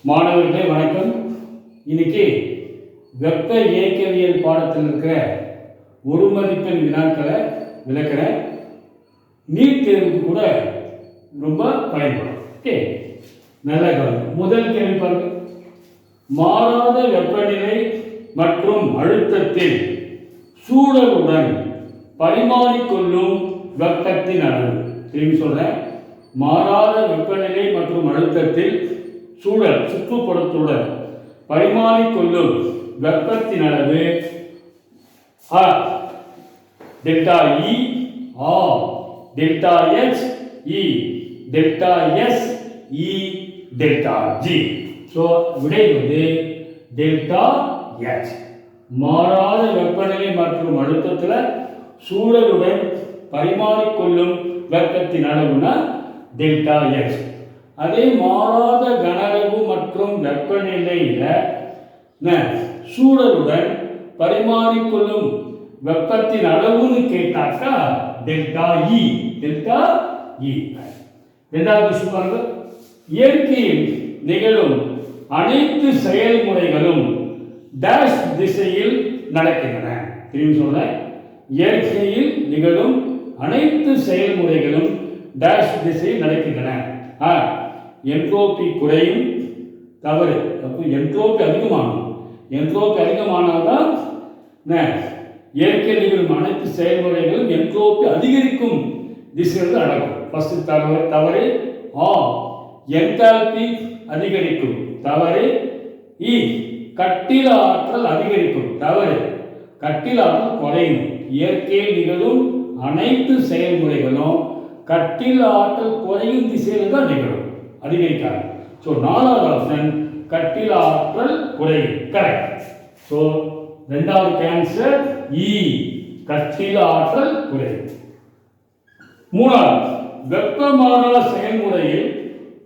மாணவர்களே வணக்கம். இன்னைக்கு வெப்ப இயக்கவியல் பாடத்தில் இருக்கிற ஒரு மதிப்பெண் வினாக்களை விளக்குறேன். நீட் தேர்வுக்கு கூட ரொம்ப பயன்படும். ஓகே, நல்ல கவனம். முதல் கேள்வி பாருங்க. மாறாத வெப்பநிலை மற்றும் அழுத்தத்தில் சூழலுடன் பரிமாறிக்கொள்ளும் வெப்பத்தின் அளவு. திரும்பி சொல்றேன். மாறாத வெப்பநிலை மற்றும் அழுத்தத்தில் சூழல் சுற்றுப்புறத்துடன் பரிமாறிக்கொள்ளும் வெப்பத்தின் அளவு டெல்டா இ ஆர் டெல்டா எச் இ டெல்டா எஸ் இ டெல்டா ஜி. ஸோ விடை வந்து டெல்டா எச். மாறாத வெப்பநிலை மற்றும் அழுத்தத்தில் சூழலுடன் பரிமாறிக்கொள்ளும் வெப்பத்தின் அளவுனா டெல்டா எச். அதே மாறாத கனரகு மற்றும் வெப்பநிலையில சூழலுடன் பரிமாறிக்கொள்ளும் வெப்பத்தின் அளவுன்னு கேட்டாக்கா டெல்டா இ. டெல்டா இ. இரண்டாவது விஷயம் பாருங்க. இயற்கையில் நிகழும் அனைத்து செயல்முறைகளும் டேஷ் திசையில் நடக்கின்றன. திரும்பி சொல்றேன். இயற்கையில் நிகழும் அனைத்து செயல்முறைகளும் டேஷ் திசையில் நடக்கின்றன. என்ட்ரோபி குறையும் தவறு. அப்போ என்ட்ரோபி அதிகமாகும். என்ட்ரோபி அதிகமானால்தான் இயற்கை நிகழும் அனைத்து செயல்முறைகளும் என்ட்ரோபி அதிகரிக்கும் திசையில் நடக்கும். ஃபர்ஸ்ட் தவறு. என்தால்பி அதிகரிக்கும் தவறு. கட்டில ஆற்றல் அதிகரிக்கும் தவறு. கட்டில ஆற்றல் குறையும். இயற்கையில் நிகழும் அனைத்து செயல்முறைகளும் கட்டில ஆற்றல் குறையும் திசையில் தான் நிகழும், அதிகரிக்காது. ஸோ நாலாவது ஆப்ஷன் கட்டில ஆற்றல் குறையும். கரெக்ட். ஸோ ரெண்டாவது கேன்சர் இ, கட்டில ஆற்றல் குறையும். மூணாவது, வெப்பமாறா செயல்முறையில்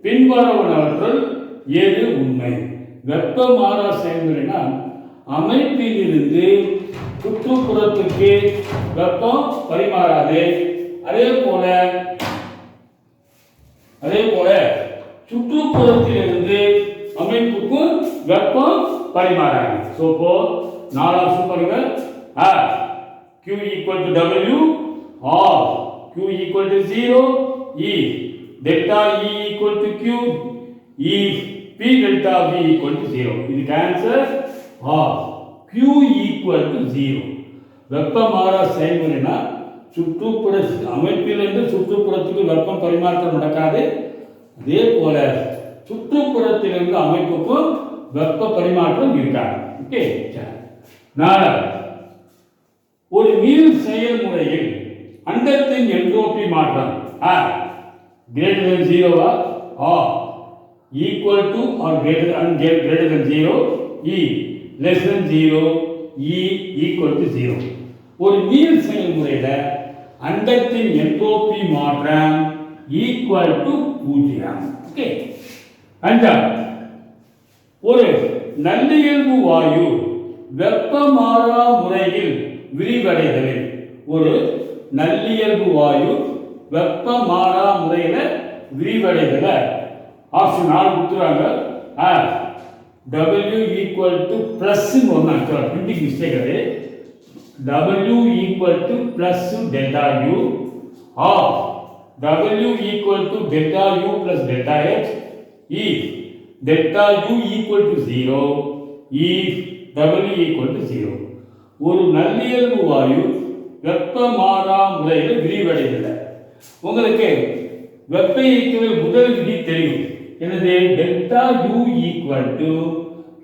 பின்வருவனவற்றுள் எது உண்மை? வெப்பமாறா செயல்முறைனா அமைப்பிலிருந்து சுற்றுப்புறத்துக்கு வெப்பம் பரிமாறாது. அதே போல சுற்றுப்புறத்திலிருந்து அமைப்புக்கும் வெப்பம் பரிமாறாது. ஸோ இப்போ நாலாவது பாருங்க. Q equal to W or Q equal to 0 E delta E equal to Q E P delta V equal to 0. இதுக்கு ஆன்சர் Q equal to 0. வெப்பமாறா செயல்முறைனா சுற்றுப்புற அமைப்பிலிருந்து சுற்றுப்புறத்துக்கு வெப்பம் பரிமாற்றம் நடக்காது. அதே போல சுற்றுப்புறத்திலிருந்து அமைப்புக்கும் வெப்ப பரிமாற்றம் இருக்காது. ஓகே. நாலாவது, ஒரு நீர் செயல்முறையில் அண்டத்தின் என்ட்ரோபி மாற்றம் greater than 0 or equal to or greater than 0 E less than 0 E equal to 0. ஒரு நீர் செயல்முறையில அண்டத்தின் என்ட்ரோபி மாற்றம் ஈக்குவல் டு 0. ஓகே. அஞ்சாவது, ஒரு நல்லியல்பு வாயு வெப்பமாறா முறையில் விரிவடைதலில். ஒரு நல்லியல்பு வாயு வெப்பமாறா முறையில விரிவடைதல ஆப்ஷன் 4 கொடுத்துறாங்க. W equal to plus ஒன்று பிரிண்டிங் மிஸ்டேக். அது W equal to plus delta U or W equal to delta U plus delta H E delta U equal to 0 E W equal to 0. ஒரு நல்லியல்பு வாயு வெப்பமாறா முறையில் விரிவடைதல். உங்களுக்கு வெப்ப இயக்கவியல் முதல் விதி தெரியும். என்னது? Delta U equal to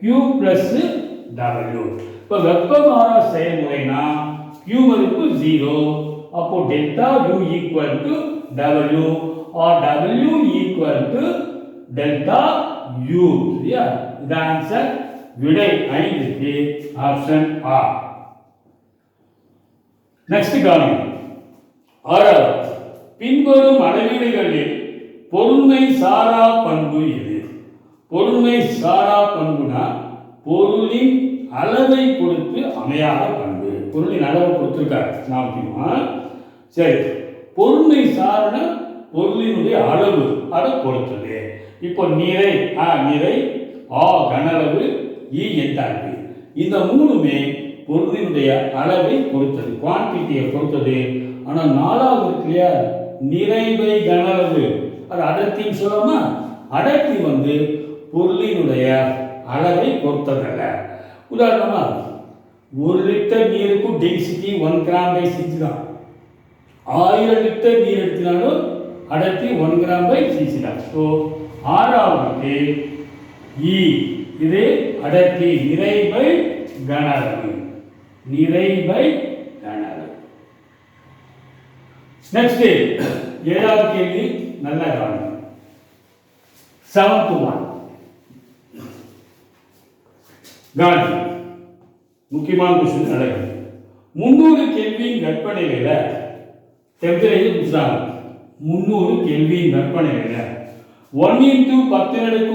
Q plus W. இப்போ வெப்பமாறா செயல்முறைனா Q மதிப்பு 0. அப்போ delta U equal to W or W equal to delta U. சரியா? இது ஆன்சர். விடை 5க்கு ஆப்ஷன் ஆ. நெக்ஸ்ட் கவனிங்க. ஆறாவது, பின்வரும் அளவீடுகளில் பொருண்மை சாரா பண்பு எது? பொருண்மை சாரா பண்புனா பொருளின் அளவை பொறுத்து அமையாத பண்பு. பொருளின் அளவை கொடுத்திருக்காரு. சரி, பொருண்மை சாரண பொருளினுடைய அளவு அதை பொறுத்தது. இப்போ நிறை ஆ கனளவு, இ என்தால்பி. இந்த மூணுமே பொருளினுடைய அளவை பொறுத்தது, குவான்டிட்டியை பொறுத்தது. ஆனால் நாலாவது இருக்கு இல்லையா, நிறைவை கனளவு, அது அடர்த்தின்னு சொல்லலாமா? அடர்த்தி பொருளினுடைய அளவை பொறுத்ததல்ல. உதாரணமா 1 லிட்டர் நீருக்கும் டென்சிட்டி 1 கிராம்/cc தான். 1000 லிட்டர் நீர் எடுத்தினாலும் அடர்த்தி 1 கிராம்/cc தான். ஸோ ஆறாவதுக்கு இ, இது அடர்த்தி, நிறைவை கனளவு, நிறைவை கனளவு. நெக்ஸ்ட் ஏழாவது கேள்வி, நல்லா கவனிங்க. 7th one காந்தி, முக்கியமான கொஸ்டின் நடக்குது. 300 கெல்வின் வெப்பநிலையில டெம்பரேச்சர் கொடுத்தாங்க. 300 கெல்வின் வெப்பநிலையில 1 × 10⁻³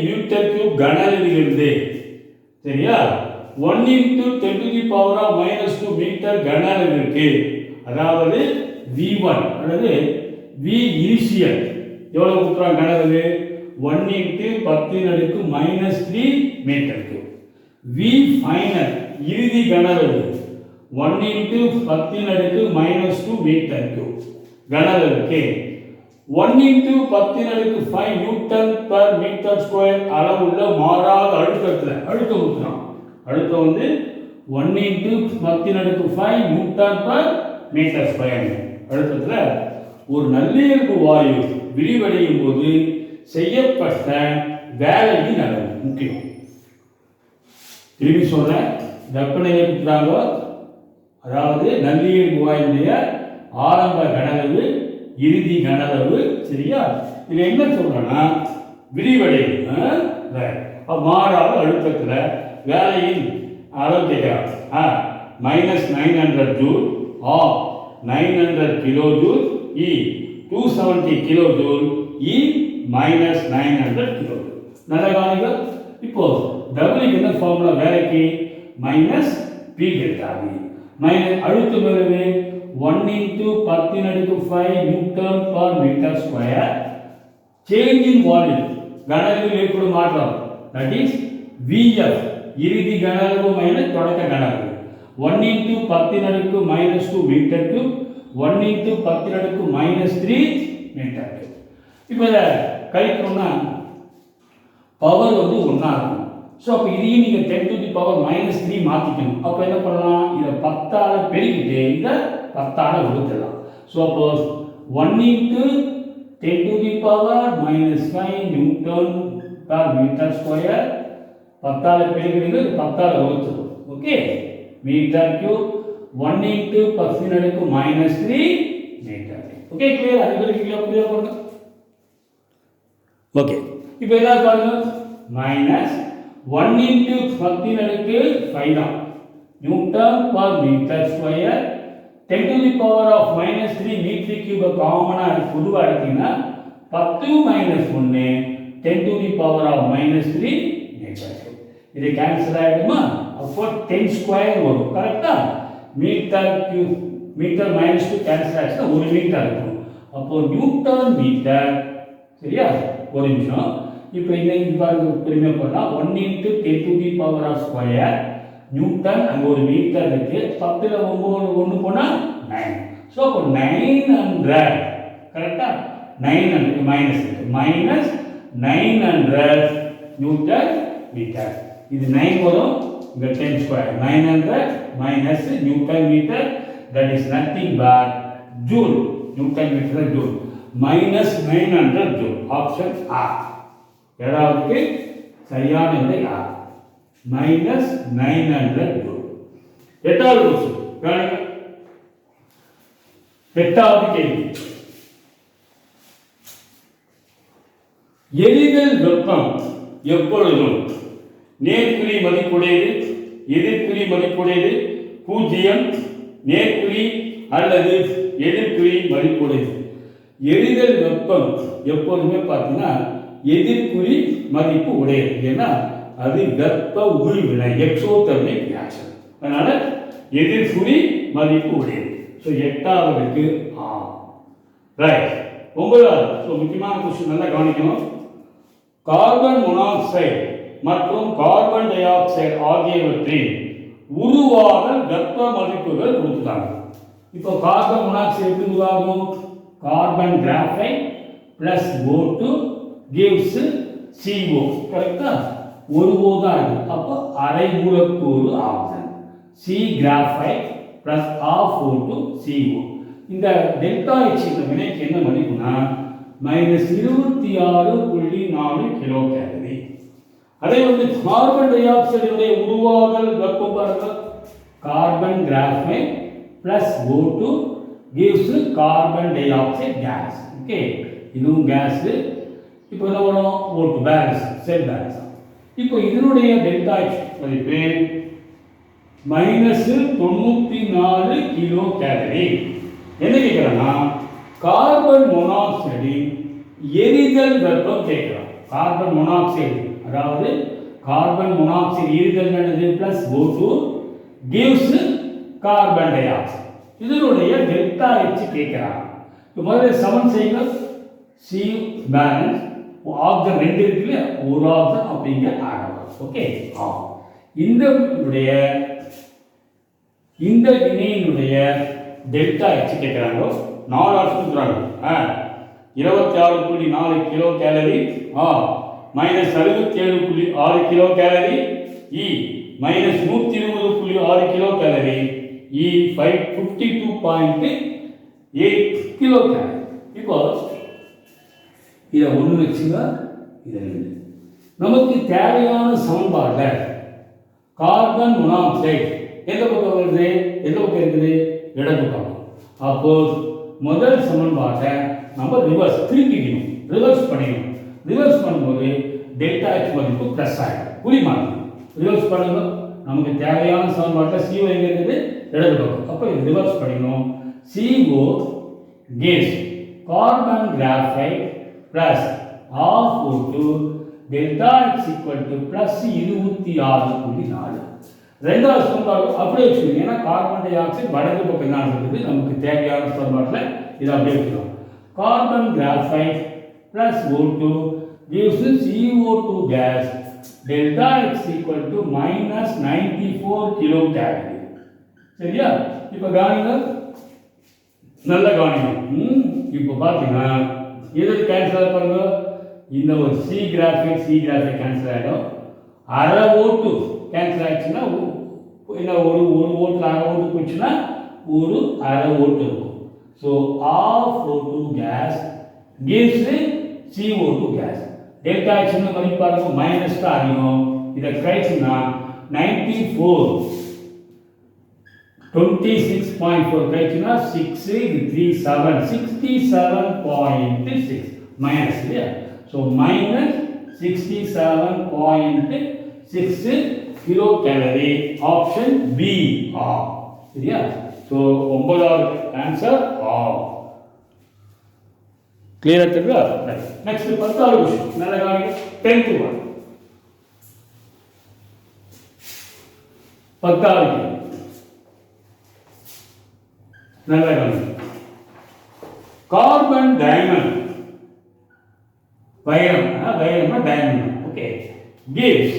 மீட்டர் கியூப் கனஅளவிலிருந்து, சரியா, 1 × 10⁻² மீட்டர் கனஅளவிற்கு, அதாவது V1 அல்லது V இனிஷியல் எவ்வளவு கொடுக்குறாங்க கனஅளவு? 1 × 10⁻³ மீட்டர் கியூப். V ஃபைனல் இறுதி கனஅளவு 1 × 10⁻² மீட்டர் கியூப் கனஅளவுக்கு 1 × 10⁵ நியூட்டன்/மீட்டர் ஸ்கொயர் அளவுள்ள மாறாத அழுத்தத்தில் அழுத்தம் கொடுக்குறோம். அழுத்தம் 1 × 10⁵ நியூட்டன்/மீட்டர் ஸ்கொயர் அழுத்தத்தில் ஒரு நல்லியல்பு வாயு விரிவடையும் போது செய்யப்பட்ட வேலையின் அளவு முக்கியம். திரும்பி சொல்றேன், வெப்பநிலை கொடுக்குறாங்க, அதாவது நல்லியல்பு வாயுடைய ஆரம்ப கனஅளவு, இறுதி கனஅளவு, சரியா? இது என்ன சொல்றேன்னா, விரிவடையும் மாறாத அழுத்தத்தில் வேலையின் அளவு கேட்கிறாங்க. -900 ஜூல் ஆர் 900 கிலோ ஜூல், இ 270 கிலோ ஜூல், இ -900 கிலோ ஜூல். நல்ல கவனிங்க. இப்போ டபிள்யூக்கு என்ன ஃபார்முலா வேலைக்கு? -P ∆V. அழுத்தம் எவ்வளவு? 1 × 10⁵ நியூட்டன்/மீட்டர் ஸ்கொயர். சேஞ்ச் இன் வால்யூம், கனஅளவில் ஏற்படும் மாற்றம், தட் இஸ் Vf, இறுதி கனஅளவு மைனஸ் தொடக்க கனஅளவு. 1 × 10⁻² மீட்டர் கியூப், 1 × 10⁻³ மீட்டர் கியூப். இப்போ இதை கழிக்கணும்னா பவர் ஒன்றா இருக்கும். ஸோ அப்போ இதையும் நீங்கள் 10⁻³ மாற்றிக்கணும். அப்போ என்ன பண்ணலாம்? இதை 10ஆல் பெருக்கிட்டு இதை 10ஆல் வகுத்துடலாம். ஸோ அப்போ 1 × 10⁻⁻5 நியூட்டன்/மீட்டர் ஸ்கொயர் 10ஆல் பெருக்கிட்டு 10ஆல் வகுத்துடும். ஓகே, மீட்டர் கியூப் 1 × 10⁻³ மீட்டர். Okay, clear? அதுக்கு கிளியர் பண்ணுங்க. ஓகே, இப்போ என்ன பாருங்க, -1 × 10⁻⁵ தான் நியூட்டன்/மீட்டர் ஸ்கொயர். 10⁻³ மீட்டர் கியூபை காமனாக பொதுவாக எடுத்தீங்கன்னா 10 - 1 10⁻³ மீட்டர் கியூப். இது கேன்சல் ஆகிடுமா? அப்போ 10 ஸ்கொயர் வரும். கரெக்டா? மீட்டர் கியூப், மீட்டர் -2 கேன்சல் ஆச்சுன்னா 1 மீட்டர் இருக்கும். அப்போ நியூட்டன் மீட்டர், சரியா? ஒரு நிமிஷம். இப்போ இந்த பாருங்க, பெருமையாக பண்ணலாம். 1 × 10⁻² நியூட்டன், அங்கே ஒரு மீட்டர் இருக்கு. 10ல் 1 போனால் 9. ஸோ அப்போ 900, கரெக்டா? 900 மைனஸ் இருக்கு, -900 நியூட்டன் மீட்டர். இது 9 வரும், இங்கே 10 square. 900 minus newton metre, that is nothing but joule. Newton metre joule, -900 joule. Option ஆர். ஏழாவதுக்கு சரியான விடை ஆர், -900 ஜூல். எட்டாவது கொஸ்டின், எட்டாவது கேள்வி. எரிதல் வெப்பம் எப்பொழுதும் நேர்குறி மதிப்புடையது, எதிர்குறி மதிப்புடையது, 0, நேர்குறி அல்லது எதிர்குறி மதிப்புடையது. எரிதல் வெப்பம் எப்போதுமே பார்த்தீங்கன்னா எதிர்குறி மதிப்பு உடையது. ஏன்னா அது வெப்ப உள்வினை, எக்ஸோதெர்மிக் ரியாக்ஷன். அதனால எதிர்குறி மதிப்பு உடையது. ஸோ எட்டாவதுக்கு ஆ. ரைட். 9வது. ஸோ முக்கியமான கொஸ்டின் நல்லா கவனிக்கணும். கார்பன் மோனாக்சைடு மற்றும் கார்பன் டை ஆக்சைடு ஆகியவற்றின் உருவாதல் வெப்ப மதிப்புகள் கொடுத்துட்டாங்க. இப்போ கார்பன் மோனாக்சைடு எப்படி உருவாகும்? Carbon graphite plus O2 gives CO. கரெக்டா? ஒரு O தான் இருக்கு. அப்போ அரை மூலக்கூறு oxygen. C graphite plus half O2 CO. இந்த டெல்டா H இந்த வினைக்கு என்ன மதிப்புனா -26.4 கிலோ கேலரி. அதே வந்து கார்பன் டை ஆக்சைடுடைய உருவாதல் வெப்பம் பாருங்க. Carbon graphite plus O2 gives carbon dioxide gas. Okay, இதுவும் கேஸ். இப்போ என்ன வரும்? O2 பேலன்ஸ், செல் பேலன்ஸ். இப்போ இதனுடைய டெல்டா H மதிப்பு -94 கிலோ கேலரி. என்ன கேட்குறேன்னா கார்பன் மோனாக்சைடின் எரிதல் வெப்பம் கேட்குறோம். கார்பன் மோனாக்சைடு அதாவது கார்பன் மோனாக்சைடு எரிதல் என்னது? Plus O2 gives carbon di oxide. இதனுடைய டெல்டா H கேட்குறாங்க. இப்போ முதல்ல சமன் செய்யுங்க. C பேலன்ஸ் ஆக்சிஜன் 2 இருக்கு இல்லையா, ஒரு ஆக்சிஜன் அப்படிங்க ஆகும். ஓகே, இந்த வினையினுடைய டெல்டா H கேட்குறாங்க. 4 ஆப்ஷன் கொடுக்குறாங்க. 26.4 kilo gallery, -67.6 kilo gallery, -120.6 kilo gallery, 52.8 kilo gallery. இப்போ இதை ஒன்று வச்சுங்க, இதை 2. நமக்கு தேவையான சமன்பாட்டில் கார்பன் மோனாக்சைடு எந்த பக்கம் வருது? எந்த பக்கம் இருக்குது? இடது பக்கம். அப்போ முதல் சமன்பாட்டை நம்ம திருப்பிக்கணும், ரிவர்ஸ் பண்ணிக்கணும். ரிவர்ஸ் பண்ணும்போது டெல்டா H மதிப்பு ப்ளஸ் ஆகிடும். புரியுமாங்க? ரிவர்ஸ் பண்ணுங்க. நமக்கு தேவையான சமன்பாட்டில் CO எங்கே இருக்குது? இடது பக்கம். அப்போ இது ரிவர்ஸ் பண்ணிக்கணும். CO gives carbon graphite plus half O2 delta H plus 26.4. ரெண்டாவது சமன்பாடு அப்படியே வச்சுக்கணும். ஏன்னா கார்பன் டை ஆக்சைடு வடக்கு பக்கம் தான் இருக்குது. நமக்கு தேவையான சமன்பாட்டில் இதை அப்படியே வச்சுக்கலாம். Carbon graphite plus O2 gives CO2 gas delta X -94 kilo gallery. சரியா? இப்போ கவனிங்க, நல்ல கவனிங்க. இப்போ பார்த்தீங்கன்னா எது கேன்சல் பாருங்க. இந்த ஒரு C கிராஃபைட் கேன்சல் ஆகிடும். அரை O2 கேன்சல் ஆகிடுச்சுன்னா என்ன, ஒரு ஓட்டில் அரை ஓட்டு போச்சுன்னா ஒரு அரை ஓட்டு இருக்கும். So half O2 gas gives CO2 gas. Delta H மதிப்பு பாருங்க, மைனஸ் தான் அதிகம். இதை கழிச்சுன்னா 26.4 கழிச்சுன்னா 67.6 மைனஸ் இல்லையா? So minus 67.6 kilo calorie. Option B சரியா? ஸோ 9வது ஆன்சர் கிளியரா தெரியுதா? நெக்ஸ்ட் 10வது क्वेश्चन. நல்ல கவனிங்க. 10th one 10வது நல்ல கவனிங்க. கார்பன் டைமண்ட் வைரம் diamond. Okay, gives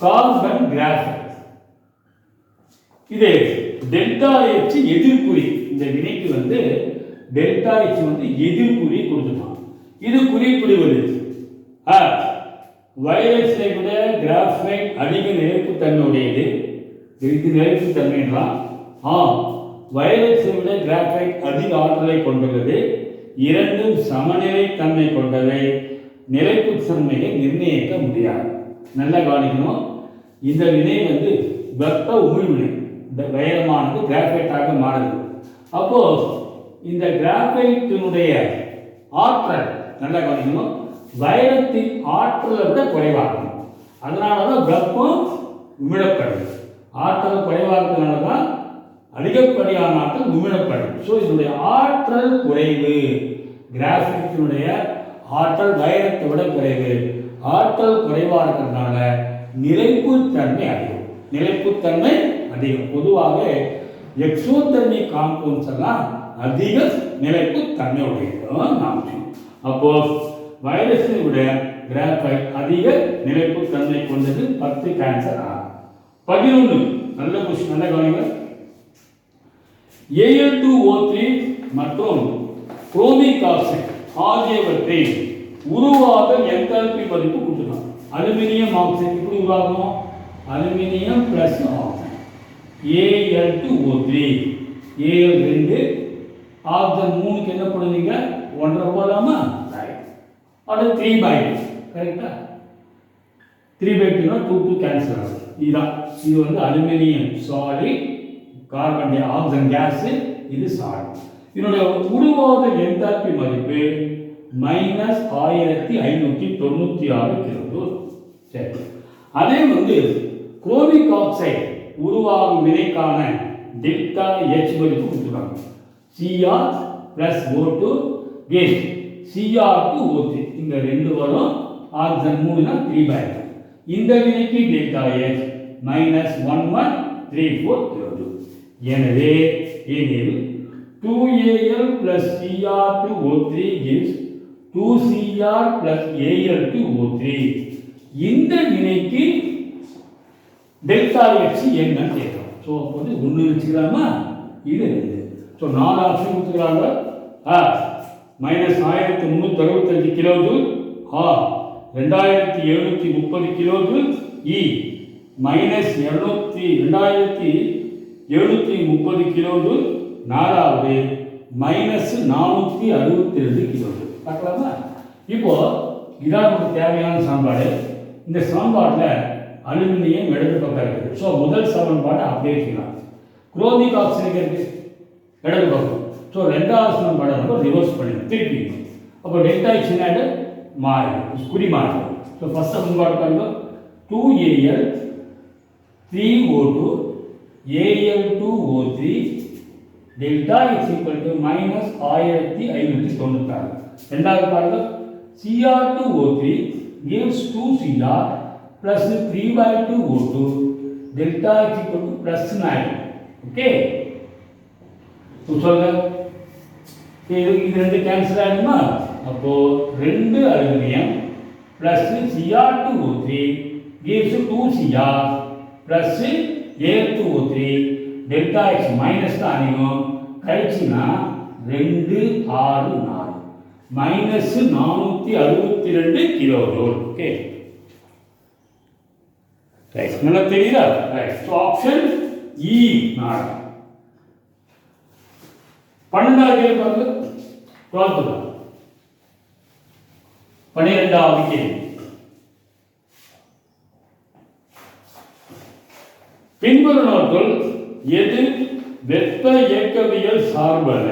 carbon graphite. இது டெல்டா H எதிர்குறி. இந்த வினைக்கு வந்து டெல்டா H வந்து எதிர்குறி கொடுத்துட்டான். இது குறிப்பிடுவது வைரஸை விட கிராஃபைட் அதிக நிலைப்புத்தன்மையுடையது. இது நிலைப்புத்தன்மைலாம் வைரஸை விட கிராஃபைட் அதிக ஆற்றலை கொண்டுள்ளது. இரண்டும் சமநிலை தன்மை கொண்டவை. நிலைப்புத்தன்மையை நிர்ணயிக்க முடியாது. நல்லா கவனிக்கணும். இந்த வினை வந்து வெப்ப உமிழ்வினை. இந்த வைரமானது கிராஃபைட்டாக மாறுது. அப்போ இந்த கிராஃபைட்டினுடைய ஆற்றல் நல்லா கவனிக்கணும், வைரத்தின் ஆற்றலை விட குறைவாகும். அதனால தான் வெப்பம் உமிழப்படுது. ஆற்றல் குறைவாகிறதுனால தான் அதிகப்படியான ஆற்றல் உமிழப்படுது. ஸோ இதனுடைய ஆற்றல் குறைவு. கிராஃபைட்டினுடைய ஆற்றல் வைரத்தை விட குறைவு. ஆற்றல் குறைவாக இருக்கிறதுனால நிலைப்புத்தன்மை அதிகம். நிலைப்புத்தன்மை அதிகம். பொதுவாக எக்ஸோதெர்மிக் காம்பவுண்ட்ஸ் எல்லாம் அதிக நிலைப்புத்தன்மை உடையது. அப்போ வைரஸை விட கிராஃபைட் அதிக நிலைப்பு தன்மை கொண்டது 10 கேன்சர் ஆகும். 11 நல்ல கொஸ்டின், நல்ல கவனிங்க. Al2O3 மற்றும் குரோமிக் ஆக்சைடு ஆகியவற்றை உருவாக என்தால்பி மதிப்பு கொடுத்துருக்காங்க. அலுமினியம் ஆக்சைடு எப்படி உருவாகும்? Aluminium plus oxide Al2O3, Al2 oxide 3க்கு என்ன பண்ணுவீங்க? 1 போலாமா? அது 3/2 கரெக்டா? 3/2 2 கேன்சல் ஆகும். இதுதான், இது வந்து aluminium solid, carbon dioxide gas, இது சாலிட். இதனுடைய உருவாத என்தால்பி மதிப்பு -1596 கிலோஜூல். சரி, அதே வந்து குரோமிக் ஆக்சைடு உருவாகும் வினைக்கான டெல்டா H மதிப்பு கொடுத்துருக்காங்க. Cr + O2 கேஸ் Cr2O3 இந்த ரெண்டு வரும். ஆக்சைடு 3னா 3/2. இந்த வினைக்கு டெல்டா H -1134 கிலோஜூல். எனவே எனில் 2Al + Cr2O3 gives 2Cr + Al2O3. இந்த வினைக்கு டெல்டா H என்னன்னு கேட்கலாம். ஸோ அப்போ வந்து 1 வச்சுக்கலாமா? இது 2. ஸோ 4 ஆப்ஷன் கொடுத்துக்கிறாங்க. -1365 கிலோஜூல், 2730 கிலோஜூல், -2730 கிலோஜூல், 4வது -462 கிலோஜூல். பார்க்கலாமா? இப்போ இதான் நமக்கு தேவையான சமன்பாடு. இந்த சமன்பாட்டில் அலுமினியம் இடது பக்கம் இருக்குது. ஸோ முதல் சமன்பாட்டை அப்படியே செய்யலாம். குரோமிக் ஆக்சைடு இருக்கு இடது பக்கம். ஸோ ரெண்டாவது சமன்பாடை நம்ம ரிவர்ஸ் பண்ணிடலாம், திருப்பி. அப்போ டெல்டா H என்ன மாறிடும், குறி மாறிடும். ஸோ ஃபர்ஸ்ட் சமன்பாடு பாருங்க. 2Al 3O2 Al2O3 delta H -1596. ரெண்டாவது பாருங்க. Cr2O3 gives 2Cr plus 3/2O2 delta H +9. Okay, சொல்லுங்க. இது ரெண்டு கேன்சல் ஆகிடுமா? அப்போ 2 aluminium plus Cr2O3 gives 2Cr plus Al2O3 delta H minus தான் அதிகம், கழிச்சுனா 264 -462 கிலோஜூல். Okay, right. நல்லா தெரியுதா? ரைட். ஸோ ஆப்ஷன் இ 4. 12வது கேள்வி 12th 12வது கேள்வி. பின்வருவனவற்றுள் எது வெப்ப இயக்கவியல் சார்பல்ல?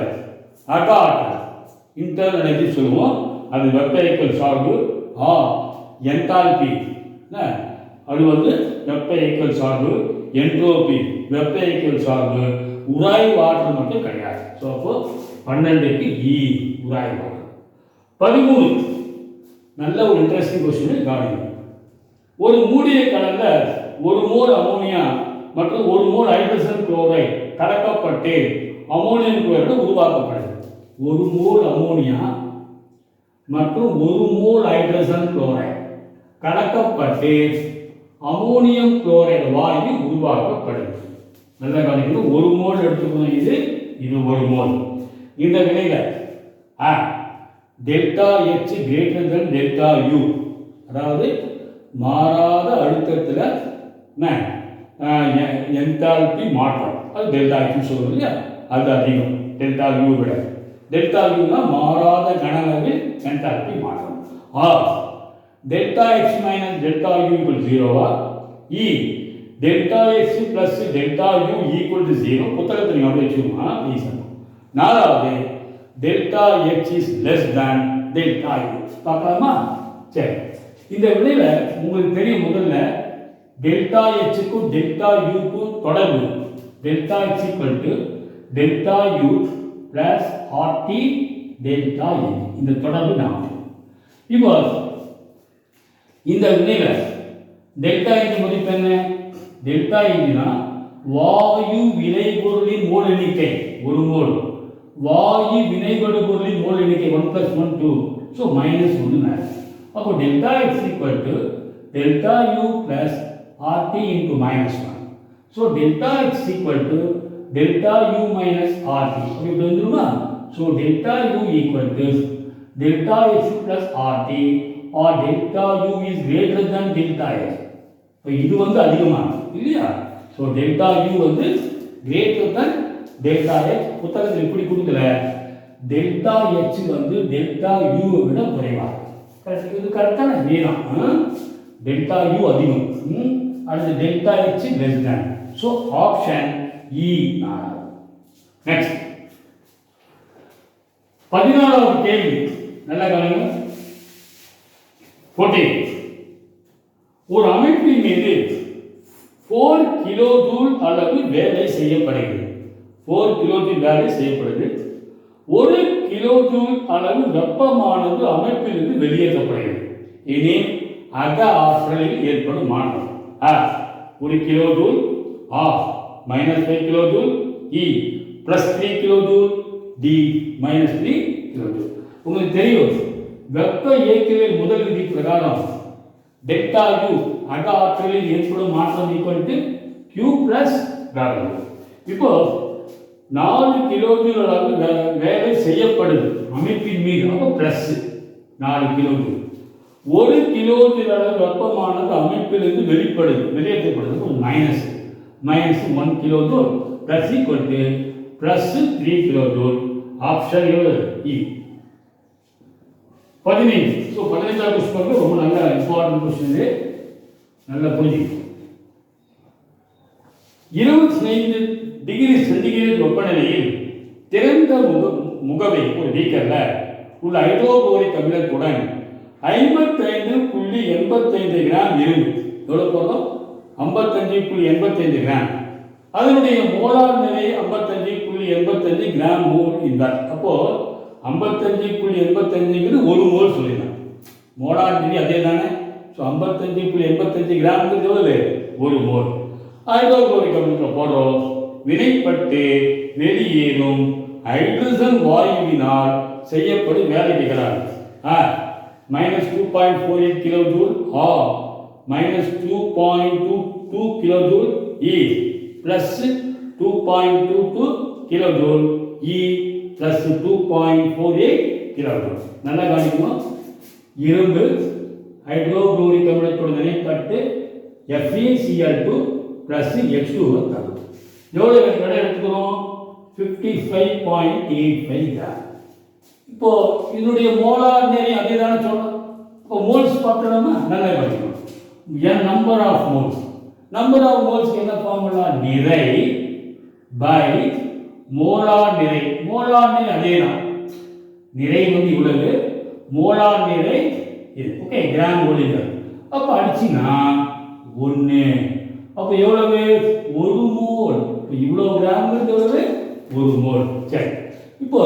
அகாட் இன்டர்னல் எனர்ஜி சொல்லுவோம், அது வெப்ப இயக்கவியல் சார்பு. என்தால்பி அது வந்து வெப்ப இயக்கவியல் சார்பு. என்ட்ரோபி வெப்ப இயக்கவியல் சார்பு. உராய்வாற்றல் மட்டும் கிடையாது. ஸோ அப்போ 12க்கு இ உராய்வாற்றல். 13 நல்ல ஒரு இன்ட்ரெஸ்டிங் கொஸ்டின் கவனிங்க. ஒரு மூடிய கலந்த 1 மோல் அமோனியா மற்றும் 1 மோல் ஹைட்ரஜன் குளோரைடு கலக்கப்பட்டு அமோனியம் குளோரைடு உருவாக்கப்படுது. 1 மோல் அமோனியா மற்றும் 1 மோல் ஹைட்ரஜன் குளோரைடு கலக்கப்பட்டு அமோனியம் குளோரைடு வாயு உருவாக்கப்படுது. நல்ல கவனிக்கணும். 1 மோல் எடுத்துக்கணும். இது 1 மோல். இந்த வினையில delta H greater than delta U, அதாவது மாறாத அழுத்தத்தில் என்தால்பி மாற்றம், அது டெல்டா H சொல்லுவோம் இல்லையா, அது அதிகம் டெல்டா U விட. டெல்டா Uனா மாறாத கனளவில் என்தால்பி மாற்றம். Delta H - delta U = 0. Delta H + delta U = 0. புத்தகத்தை நீங்கள் அப்படியே வச்சுக்கோங்க. ரீசன் 4வது delta H is less than delta U. பார்க்கலாமா? சரி, இந்த வினையில உங்களுக்கு தெரியும், முதல்ல டெல்டா Hக்கும் டெல்டா Uக்கும் தொடர்பு. Delta H = delta U + RT delta N. இந்த தொடர்பு நாம் இப்போ இந்த வினையில டெல்டா N மதிப்பு என்ன? டெல்டா Nனா வாயு வினைபொருளின் மோல் எண்ணிக்கை 1 மோல். வாயு வினைபடு பொருளின் மோல் எண்ணிக்கை 1 + 1 2. ஸோ -1. அப்போ delta x equal to delta u plus RT into minus 1. So delta x equal to delta u minus RT. அப்படி வந்துருமா? So delta u equal to delta x plus RT or delta u is greater than delta x. இப்போ இது வந்து அதிகமானது இல்லையா? So delta u வந்து greater than delta x. புத்தகத்தில் இப்படி கொடுக்கல. delta h வந்து delta u விட குறைவாக. இது கரெக்டான வேணும். delta u அதிகம். அடுத்து delta h less than. So option E. Next. 14வது கேள்வி நல்லா கவனிங்க. 14. ஒரு அமைப்பின் மீது 4 கிலோ ஜூல் அளவு வேலை செய்யப்படுகிறது. 4 கிலோ ஜூல் வேலை செய்யப்படுது. 1 கிலோ ஜூல் அளவு வெப்பமானது அமைப்பிலிருந்து வெளியேற்றப்படுகிறது. இனி அக ஆற்றலில் ஏற்படும் மாற்றம். 1 kilo joule of -5 kilo joule E +3 kilo joule D -3 kilo joule. உங்களுக்கு தெரியும் வெப்ப இயக்கவியல் முதல் விதி பிரகாரம் டெல்டா U அக ஆற்றலில் ஏற்படும் மாற்றம் ஈக்குவல் டு Q + W. இப்போ 4 கிலோ ஜூல் அளவு வேலை செய்யப்படுது அமைப்பின் மீது. அப்போ plus 4 kilo joule. 1 kilo joule அளவு வெப்பமானது அமைப்பிலிருந்து வெளியேற்றப்படுது. Minus 1 kilo joule plus equal to plus 3 kilo joule. Option E. 15. So 15வது கொஸ்டின் ரொம்ப நல்ல இம்பார்ட்டன்ட் கொஸ்டின். இது நல்லா புரிஞ்சுக்கணும். 25 டிகிரி சென்டிகிரேட் வெப்பநிலையில் திறந்த முகவை ஒரு பீக்கர்ல உள்ள ஹைட்ரோகுளோரிக் அமிலத்துடன் 55.85 கிராம் இரும்பு. எவ்வளவு போடுறோம்? 55.85 கிராம். அதனுடைய மோலார் நிலை 55.85 கிராம் மோல் என்பார். அப்போ 55.85 ஒரு மோல் சொல்லிடலாம். மோலார் நிலை அதே தானே. ஸோ 55.85 கிராம்ங்கிறது எவ்வளவு? ஒரு மோல். ஹைட்ரோகுளோரிக் அமிலத்தில் போடுறோம். வினைப்பட்டு வெளியேறும் ஹைட்ரஜன் வாயுவினால் செய்யப்படும் வேலைகள் -2.48 kilo joule or -2.22 kilo joule E +2.22 kilo joule E +2.48 kilo joule. நல்லா கவனிக்கணும். இரும்பு ஹைட்ரோகுளோரிக் அமிலத்துடன் வினைப்பட்டு FeCl2 H2 தரும். எவ்வளவு எடை எடுத்துக்கிறோம்? 55.85 கிராம். இப்போ இதனுடைய மோலார் நிறை அதே தானே சொல்லணும். இப்போ மோல்ஸ் பார்த்தோம்னா நல்லா கவனிக்கணும். நம்பர் ஆஃப் மோல்ஸ்க்கு என்ன ஃபார்முலா? நிறை பை மோலார் நிறை. மோலார் நிறை அதே தான். நிறை வந்து இவ்வளவு, மோலார் நிறை இது. ஓகே, கிராம் மோலிகள். அப்போ அடிச்சினா 1. அப்போ எவ்வளவு? 1 மோல். இவ்வளவு கிராம்ங்கிறது எவ்வளவு? 1 மோல். சரி, இப்போ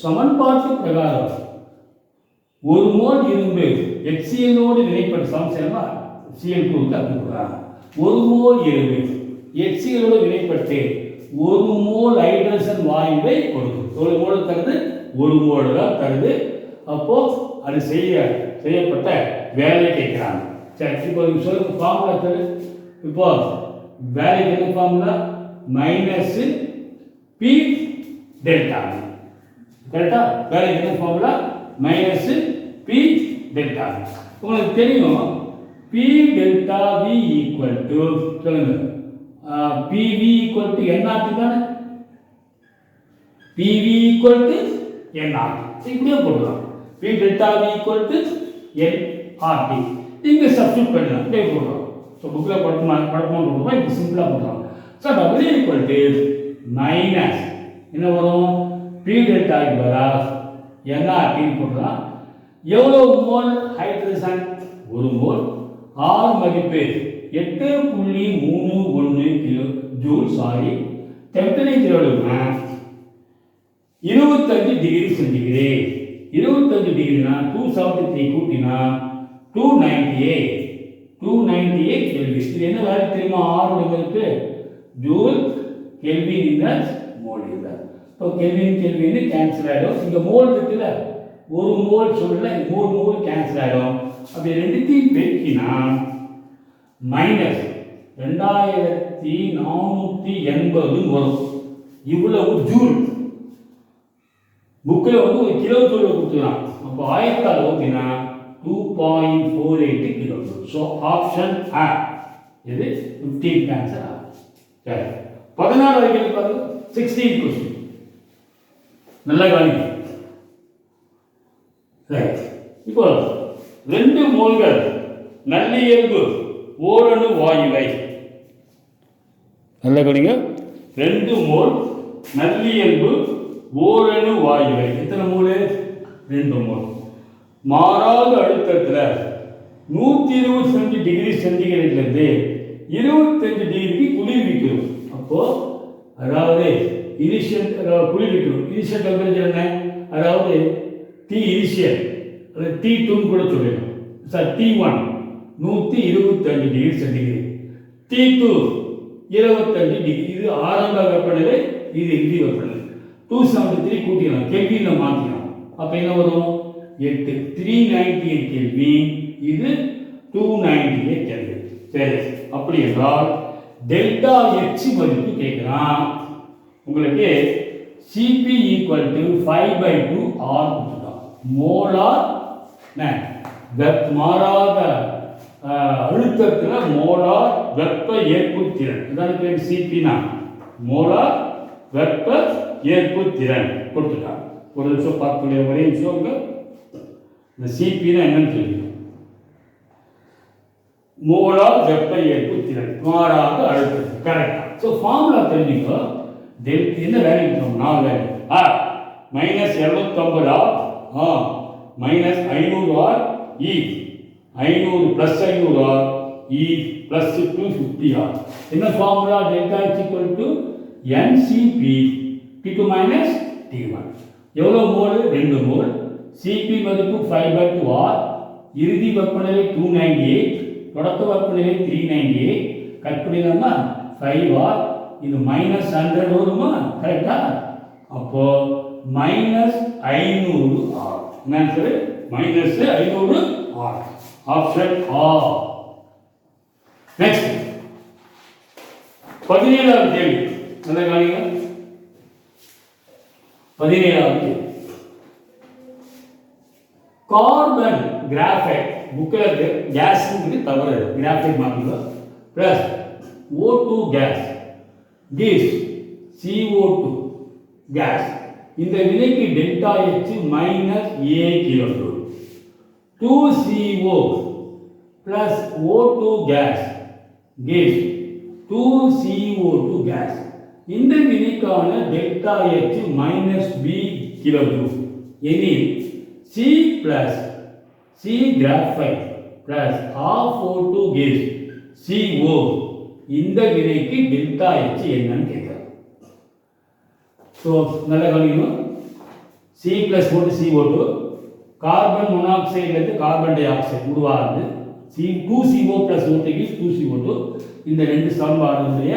சமன்பாட்டு பிரகாரம் 1 மோல் இரும்பு HCl-ஓடு வினைப்பட்டு சமசேர்மா Cl2க்கு அப்படிங்கிறாங்க. 1 மோல் இரும்பு HCl-ஓடு வினைப்பட்டு 1 மோல் ஹைட்ரஜன் வாயுவை கொடுக்கும். 1 மோல் தருது, 1 மோல் தான் தருது. அப்போ அது செய்யப்பட்ட வேலை கேட்கிறாங்க. சரி, இப்போ சொல்லுங்க ஃபார்முலா தரு. இப்போ வேலைக்கு என்ன ஃபார்முலா? -P delta. கரெக்டா? வேலைக்கு என்ன ஃபார்முலா? -P delta. உங்களுக்கு தெரியும் P delta V equal to சொல்லுங்க PV ஈக்குவல் டு NRT தானே. PV equal to NRT. இப்படியே போடலாம். P delta V equal to NRT. இங்க சப்ஸ்டிட்யூட் பண்ணலாம். இப்படியே போடுறோம். ஸோ புக்கில் படமாக போடுறோம். இப்போ சிம்பிளாக போடுறோம். So W equal to minus என்ன வரும்? P டெல்டாக்கு பதிலாக NRTன்னு போடலாம். எவ்வளோ மோல் ஹைட்ரஜன்? 1 மோல். R மதிப்பு 8.31 கிலோ ஜூல். சாரி, டெம்பரேச்சர் எவ்வளவுனா 25 டிகிரி சென்டிகிரேட். 25 டிகிரினா 273 கூட்டினா 298 கெல்வின். இது என்ன வேலை தெரியுமா? R மதிப்பு ஜூல், கெல்வின் இந்த மோல் இல்ல. இப்போ கெல்வின் கேன்சல் ஆகிடும். இங்கே மோல் இருக்குல்ல, 1 மோல் சொல்லல, 3 மோல் கேன்சல் ஆகிடும். அப்படி ரெண்டுத்தையும் பெருக்கினா மைனஸ் 2480 வரும். இவ்வளவு ஜூல். புக்கில் வந்து ஒரு கிலோ ஜூலில் கொடுத்துக்கலாம். அப்போ ஆயிரத்தால் ஓகேனா 2.48 கிலோ ஜூல். ஸோ ஆப்ஷன் ஆ இது 15th ஆன்சர் ஆகும். சரி 14 வரைக்கும் பாருங்க. 16th கொஸ்டின் நல்லா கவனிங்க. ரைட். இப்போ 2 மோல்கள் நல்லியல்பு ஓரணு வாயுவை நல்ல கவனிங்க. 2 மோல் நல்லியல்பு ஓரணு வாயுவை எத்தனை மோல்? 2 மோல். மாறாத அழுத்தத்தில் 125 டிகிரி சென்டிகிரேட்லேருந்து 25 டிகிரிக்கு குளிர்விக்கிறோம். அப்போ அதாவது இனிஷியல் குளிர்விக்கிறோம். இனிஷியல் டெம்பரேச்சர் என்ன? அதாவது டி இனிஷியல் அல்லது T2 கூட சொல்லிடலாம். Sir T1 125 degree centigrade, T2 25 degree. இது ஆரம்ப வெப்பநிலை, இது இறுதி வெப்பநிலை. 273 கூட்டிக்கலாம், கெல்வின்ல மாற்றிக்கலாம். அப்போ என்ன வரும்? 8 398 கெல்வின், இது 298 கெல்வின். சரி, அப்படி என்றால் டெல்டா H மதிப்பு கேட்கலாம். உங்களுக்கு Cp ஈக்குவல் டு 5/2 R கொடுத்துட்டான். மோலார் மாறாத அழுத்தத்தில் மோலார் வெப்ப ஏற்பு திறன். இதான் பேர் சிபினா, மோலார் வெப்ப ஏற்பு திறன் கொடுத்துட்டாங்க. ஒரு நிமிஷம் பார்க்கக்கூடிய ஒரே நிமிஷம். இந்த சிபினா என்னன்னு தெரியும். மோலார் வெப்ப ஏற்பு திறன் மாறாத அழுத்தம். கரெக்டா? ஸோ ஃபார்முலா தெரிஞ்சுக்கோ. என்ன வேல்யூ இருக்கும்? 4 value. Minus 250 R minus 500 R இ 500 ப்ளஸ் 500 ஆர் இ ப்ளஸ் 250 ஆர். என்ன formula? Delta H equal to NCP T2 minus T1. எவ்வளோ மோல்? 2 மோல். சிபி மதிப்பு 5/2 ஆர். இறுதி வெப்பநிலை 298, தொடக்க வெப்பநிலை 398. கட் பண்ணிடலாமா? 5 ஆர். இது மைனஸ் 100 வருமா? கரெக்டா? அப்போ minus 500 R. Answer minus 500 R. Option ஆ. நெக்ஸ்ட் 17வது கேள்வி. நல்லா கவனிங்க. 17வது கேள்வி. கார்பன் கிராஃபைட் புக்கில் கேஸ்ங்கிறது தவறு, கிராஃபைட் மாற்றிக்கோ. Plus O2 gas gives CO2 gas. இந்த வினைக்கு delta H minus A kilo joule. 2CO plus O2 gas gives 2CO2 gas. இந்த வினைக்கான delta H minus B kilo joule. எனில் C plus C graphite plus half O2 gives CO. இந்த வினைக்கு delta H என்னன்னு கேட்குறாங்க. So நல்லா கவனிக்கணும். C plus போட்டு CO2, கார்பன் மோனாக்சைட்லேருந்து கார்பன் டை ஆக்சைடு உருவாகுது. 2CO plus O2 gives 2CO2. இந்த ரெண்டு சமன்பாடுடைய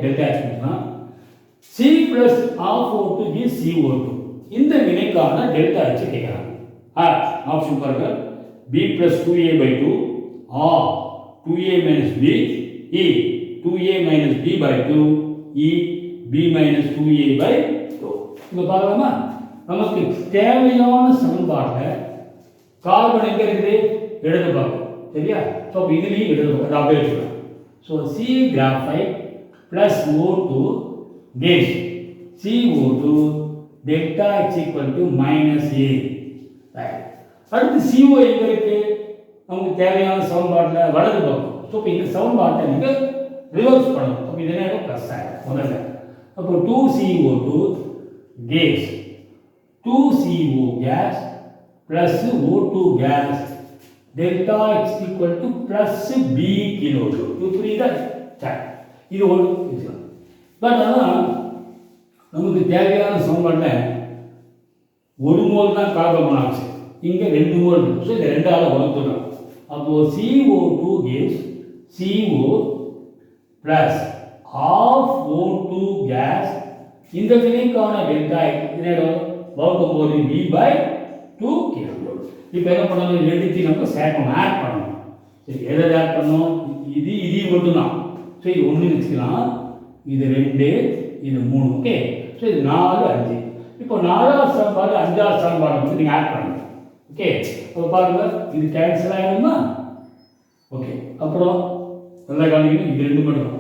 டெல்டா H தான். C plus half O2 gives CO2. இந்த வினைக்கான டெல்டா H கேட்குறாங்க. ஆப்ஷன் பாருங்க. B plus 2A/2 or 2A minus B, E 2A minus B/2, E B minus 2A/2. இங்க பார்க்கலாமா? நமக்கு தேவையான சமன்பாட்டில் கார்பன் எங்க இருக்குது? இடது பக்கம். சரியா? ஸோ இதுலேயும் இடது பக்கம் அதை அப்படியே வச்சுக்கலாம். So C graphite plus O2 gives CO2 delta H equal to minus A. அடுத்து CO எங்க இருக்கு? நமக்கு தேவையான சமன்பாட்டில் வலது பக்கம். ஸோ இப்போ இந்த சமன்பாட்டை நீங்கள் ரிவர்ஸ் பண்ணணும். அப்போ இது என்ன? ப்ளஸ் ஆகிடும் முதல்ல. அப்போ 2CO2 gives 2CO gas plus O2 gas delta H equal to plus B kilo joule. இது புரியுதா? சரி, இது ஒரு விஷயம். பட் ஆனால் நமக்கு தேவையான சமன்பாட்டில் 1 மோல் தான் கார்பன் மோனாக்சைடு, இங்கே 2 மோல் இருக்குது. ஸோ இந்த 2ஆல் வகுத்துடும். அப்போது CO2 gives CO plus half O2 gas. இந்த வினைக்கான டெல்டா இதனோட வகுக்கும் போது B/2. 2 kJ. இப்போ என்ன பண்ணணும், ரெண்டுத்தையும் நம்ம சேர்க்கணும், ஆட் பண்ணணும். சரி, எதை ஆட் பண்ணணும், இது மட்டும்தான். ஸோ இது 1 வச்சுக்கலாம், இது 2, இது 3. ஓகே, ஸோ இது 4, 5. இப்போ 4வது சமன்பாடு 5வது சமன்பாடு வந்து நீங்கள் ஆட் பண்ணுங்க. ஓகே, இப்போ பாருங்க, இது கேன்சல் ஆகிடுமா. ஓகே, அப்புறம் நல்லா கவனிக்கணும், இது 2 மட்டும்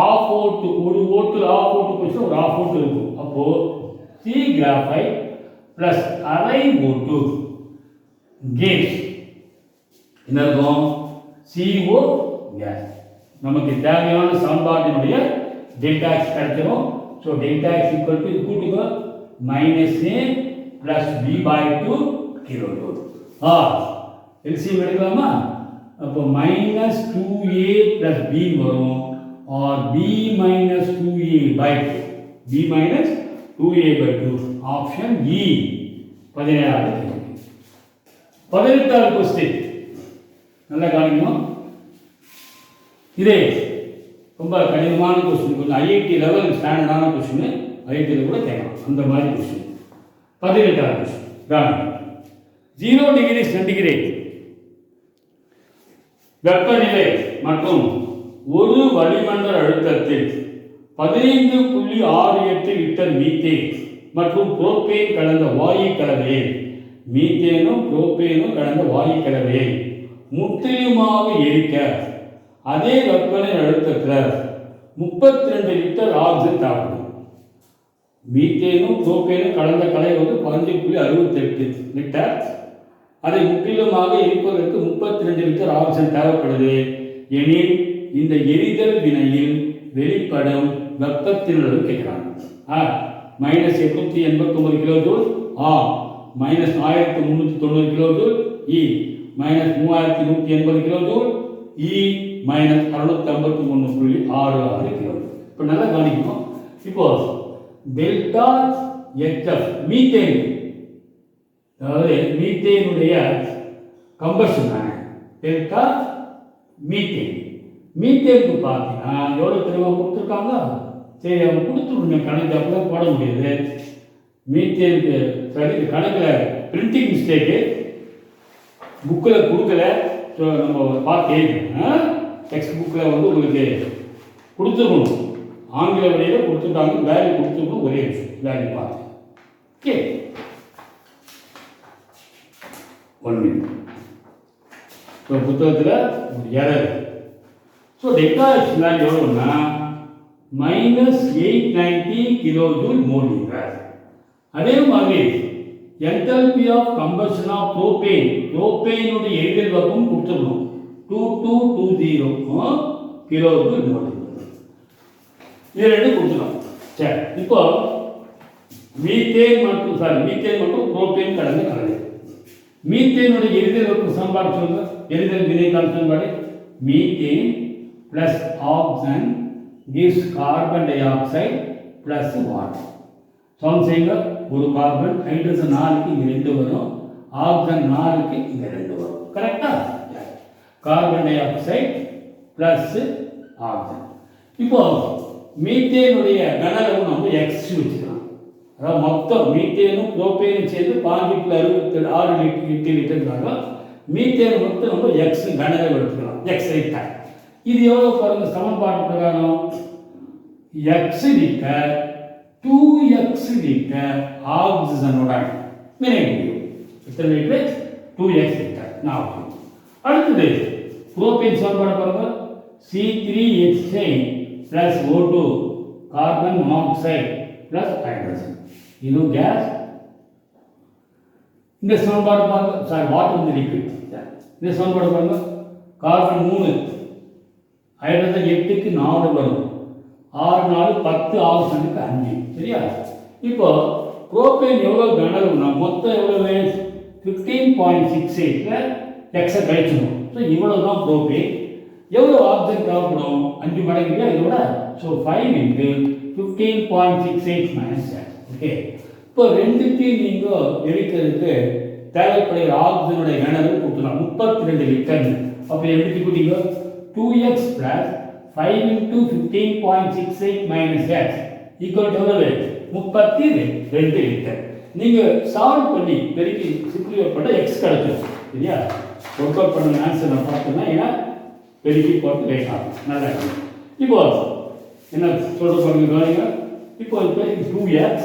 ஆஃப் ஓட்டு, ஒரு ஓட்டு ஆஃப் ஓட்டு போச்சு, ஒரு ஆஃப் ஓட்டு இருக்கும். அப்போது சி கிராஃபைட் ப்ளஸ் அரை ஓட்டு கேஸ் என்ன இருக்கும், CO கேஸ். நமக்கு தேவையான சமன்பாட்டினுடைய டெல்டா எக்ஸ் கிடைச்சிடும். So delta X equal to, இது கூட்டுங்க, -a plus b/2 kJ. LCM எடுக்கலாமா, அப்போ -2a ப்ளஸ் b வரும், or b - 2a/2, b - 2a/2. Option இ 17வது. 18வது கொஸ்டின் நல்லா கவனிக்கணும். இதே ரொம்ப கடினமான கொஸ்டின், கொஞ்சம் ஐஐடி லெவல் ஸ்டாண்டர்டான கொஸ்டின், ஐஐடியில் கூட கேட்கலாம் அந்த மாதிரி கொஸ்டின். 18வது கொஸ்டின் கவனிக்கணும். 0 டிகிரி சென்டிகிரேட் வெப்பநிலை மற்றும் ஒரு வளிமண்டல அழுத்தத்தில் 15.68 லிட்டர் மீத்தேன் மற்றும் புரோப்பேன் கலந்த வாயு கலவையை, மீத்தேனும் புரோப்பேனும் கலந்த வாயு கலவையை முற்றிலுமாக எரிக்க அதே வெப்பநிலை அழுத்தத்தில் 32 லிட்டர் ஆக்சிஜன் தேவைப்படும். மீத்தேனும் புரோப்பேனும் கலந்த கலவை வந்து 15.68 லிட்டர். அதை முற்றிலுமாக எரிப்பதற்கு 32 லிட்டர் ஆக்சிஜன் தேவைப்படுது. எனில் இந்த எரிதல் வினையில் வெளிப்படும் வெப்பத்தின் அளவு கேட்கிறாங்க. -889 கிலோஜூல், -1390 கிலோஜூல், -3180 கிலோஜூல், -653.66 கிலோஜூல். இப்போ நல்லா கவனிக்கணும். இப்போ டெல்டா HF மீத்தேன், அதாவது மீத்தேனுடைய கம்பஷன் தானே டெல்டா மீத்தேன். மீத்தேனுக்கு பார்த்தீங்கன்னா எவ்வளோ தெரியுமா கொடுத்துருக்காங்க. சரி, அவங்க கொடுத்துருங்க கணக்கு, அப்படிலாம் போட முடியாது. மீத்தேனுக்கு சரி, கணக்கில் பிரிண்டிங் மிஸ்டேக்கு, புக்கில் கொடுக்கல. ஸோ நம்ம பார்த்து எழுதணும். டெக்ஸ்ட் புக்கில் வந்து உங்களுக்கு கொடுத்துருக்கணும், ஆங்கில வழியில் கொடுத்துட்டாங்க, வேல்யூ கொடுத்துருக்கணும், ஒரே விஷயம் வேல்யூ பார்த்து. Okay, 1 minute. ஸோ புத்தகத்தில் ஒரு error. So delta X value எவ்வளோன்னா -890 கிலோஜூல் மோல் லிட்டர். அதே மாதிரி என்தால்பி ஆஃப் கம்பஷன் ஆஃப் புரோப்பேனுடைய எரிதல் வெப்பம் கொடுத்துருக்கணும் 2220 கிலோஜூல் மோல் லிட்டர். இது 2 கொடுத்துருக்கோம். சரி, இப்போ மீத்தேன் மற்றும் புரோப்பேன் கலந்து கலவை. மீத்தேனுடைய எரிதல் வெப்ப சமன்பாடு சொல்லுங்க, எரிதல் வினைக்கான சமன்பாடு. Methane plus oxygen gives carbon dioxide plus water. Sound செய்யுங்க, ஒரு கார்பன், ஹைட்ரஜன் 4க்கு இங்கே 2 வரும், ஆக்சிஜன் 4க்கு இங்கே 2 வரும். கரெக்டா? Carbon di oxide plus oxygen. இப்போ மீத்தேனுடைய கனளவு நம்ம எக்ஸ் வச்சுக்கலாம். அதாவது மொத்தம் மீத்தேனும் புரோப்பேனும் சேர்ந்து 5.68 லிட்டர். மீத்தேன் மொத்தம் நம்ம எக்ஸ் கனளவு எடுத்துக்கலாம், எக்ஸ் லிட்டர். இது எவ்வளோ பாருங்க, சமன்பாடு பிரகாரம் எக்ஸ் லிட்டர் 2x லிட்டர் ஆக்சிஜனுடன் வினை முடியும். எத்தனை லிட்டர்? 2x litre. நான் அடுத்தது புரோப்பேன் சமன்பாடு பாருங்க, C3H9 plus O2 carbon monoxide plus hydrogen. இது கேஸ். இந்த சமன்பாடு பாருங்க, வாட்டர் வந்து லிக்விட். இந்த சமன்பாடு பாருங்க, கார்பன் 3, ஹைட்ரஜன் 8க்கு 4 வரும், 6 4 10, ஆக்சிஜனுக்கு 5. சரியா? இப்போ புரோப்பேன் எவ்வளோ கனவுனா மொத்தம் எவ்வளவு 15.68 எக்ஸை கழிச்சிடும். ஸோ இவ்வளோ தான் புரோப்பேன். எவ்வளோ ஆக்சிஜன் தேவைப்படும்? 5 மடங்கு இல்லையா இதோட. ஸோ 5 × 15.68 - 10. ஓகே, இப்போ ரெண்டுத்தையும் நீங்கள் எரிக்கிறதுக்கு தேவைப்படுகிற ஆக்சிஜனுடைய கனவு கொடுத்துக்கலாம் 32 லிட்டர். அப்போ எப்படி கூட்டிங்க 2x plus 5 × 15.68 - x equal to எவ்வளவு 32 லிட்டர். நீங்கள் சால்வ் பண்ணி பெருக்கி சிம்பிளிஃபை பண்ண எக்ஸ் கிடைச்சிடும். சரியா? ஒர்க் அவுட் பண்ண ஆன்சர் நான் பார்த்தோம்னா ஏன்னா பெருக்கி போட்டு லேட் ஆகும். நல்லா இருக்கும். இப்போ என்ன சொல்ல போகிறீங்க கவனிங்க. இப்போ இப்போ 2x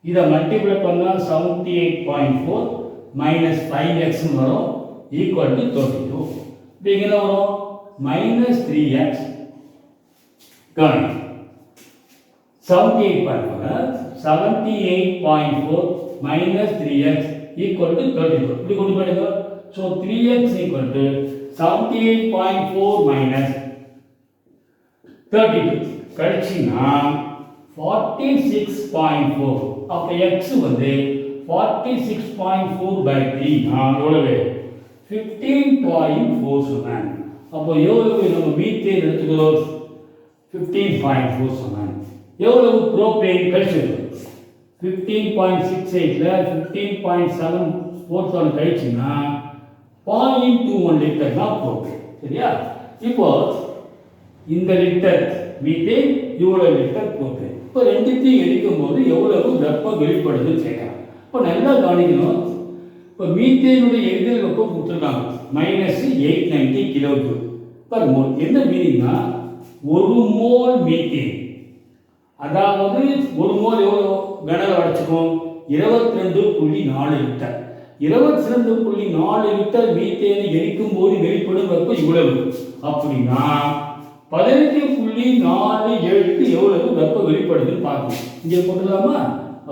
இதை மல்டிப்ளை பண்ணால் 78.4 மைனஸ் 5x வரும் ஈக்குவல் டு 32. இப்போ இங்கே என்ன வரும்? மைனஸ் 3x கவனிங்க 78.4 minus 3x equal to 32. இப்படி கொண்டு போயிடுங்க. So 3x equal to 78.4 minus 32. கழிச்சிங்கன்னா 46.4. அப்போ x வந்து 46.4 by 3 எவ்வளவு? 15.4 சொன்னாங்க. அப்போ எவ்வளவு நம்ம மீத்தேன் எடுத்துக்கிறோம்? 15.4 சொன்னாங்க. எவ்வளவு ப்ரோபேன் கழிச்சிருக்கு? 15.68ல 15.747 கழிச்சுன்னா 0.21 லிட்டர் தான் ப்ரோபேன். சரியா? இப்போ இந்த லிட்டர் மீத்தேன் இவ்வளவு லிட்டர் ப்ரோபேன். இப்போ ரெண்டுத்தையும் எரிக்கும் போது எவ்வளவு வெப்பம் வெளிப்படுதுன்னு கேட்கலாம். இப்போ நல்லா கவனிக்கணும். இப்போ மீத்தேனுடைய எரிதல் வெப்பம் கொடுத்துருக்காங்க -890 கிலோஜூல் பர் மோல். என்ன மீனிங்னா ஒரு மோல் மீத்தேன் அதாவது ஒரு மோல் எவ்வளோ கனல் அடைச்சிக்கும்? 22.4 லிட்டர். 22.4 லிட்டர் மீத்தேனை எரிக்கும் போது வெளிப்படும் வெப்பம் இவ்வளவு. அப்படின்னா 15.47க்கு எவ்வளவு வெப்பம் வெளிப்படுதுன்னு பார்க்கணும். இங்கே போட்டுக்கலாமா?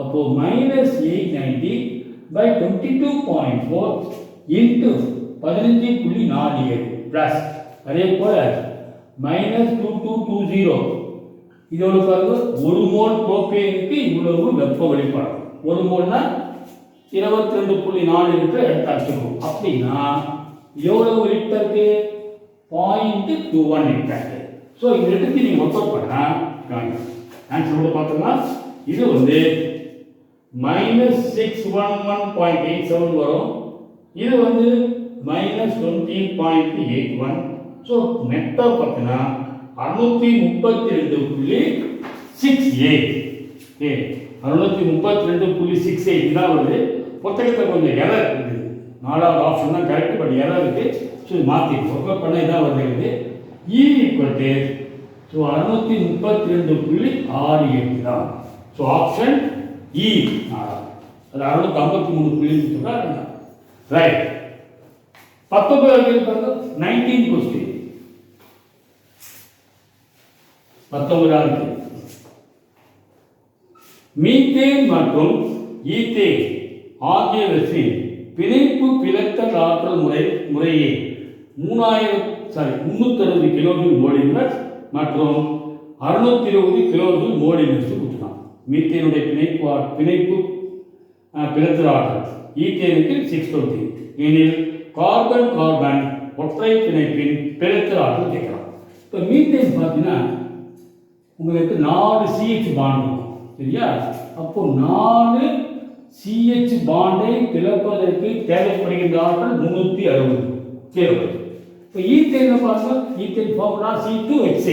அப்போ -890 by 22.4 into 15.47 பிளஸ் அதே போல -2220 இதோட பாருங்க ஒரு மோல் ப்ரோபேனுக்கு இவ்வளவு வெப்பம் வெளிப்படும். ஒரு மோல்னா 22.4 லிட்டர் எடுத்து அடிச்சுக்கணும். அப்படின்னா எவ்வளவு லிட்டருக்கு? 0.21 லிட்டருக்கு. ஸோ இந்த இடத்துக்கு நீங்கள் ஒர்க் அவுட் பண்ணால் ஆன்சர் கூட பார்த்தோம்னா இது வந்து -611.87 வரும். இது வந்து -20.81. ஸோ நெட்டாக பார்த்தீங்கன்னா 632.68. 632.68 தான் வருது. புத்தகத்தில் கொஞ்சம் எரர் இருக்குது. 4வது ஆப்ஷன் தான் கரெக்ட், பட் எரர் இருக்குது. ஸோ மாற்றி ஒர்க் பண்ண இதான் வருது. E ஈக்குவல் டு 632.68 தான். ஸோ ஆப்ஷன் E அது 653.3 ரைட். 19வது 19 கொஸ்டின் 19வது மீத்தேன் மற்றும் ஈத்தேன் ஆகியவற்றின் பிணைப்பு பிளத்தல் ஆற்றல் முறையே 360 கிலோஜூல் மோலிமர் மற்றும் 620 கிலோஜூல் மோலிமர் கொடுத்துருக்கான். மீத்தேனுடைய பிணைப்பு பிளத்தல் ஆற்றல் ஈத்தேனுக்கு 620 எனில் கார்பன் கார்பன் ஒற்றை பிணைப்பின் பிளத்தல் ஆற்றல் கேட்கலாம். இப்போ மீத்தேன் பார்த்தீங்கன்னா உங்களுக்கு 4 CH பாண்ட் இருக்கும். சரியா? அப்போ 4 CH பாண்டை பிளப்பதற்கு தேவைப்படுகின்ற ஆற்றல் 360 கிலோஜூல். இப்போ ஈத்தேன் பாருங்க, ethane formula C2H6.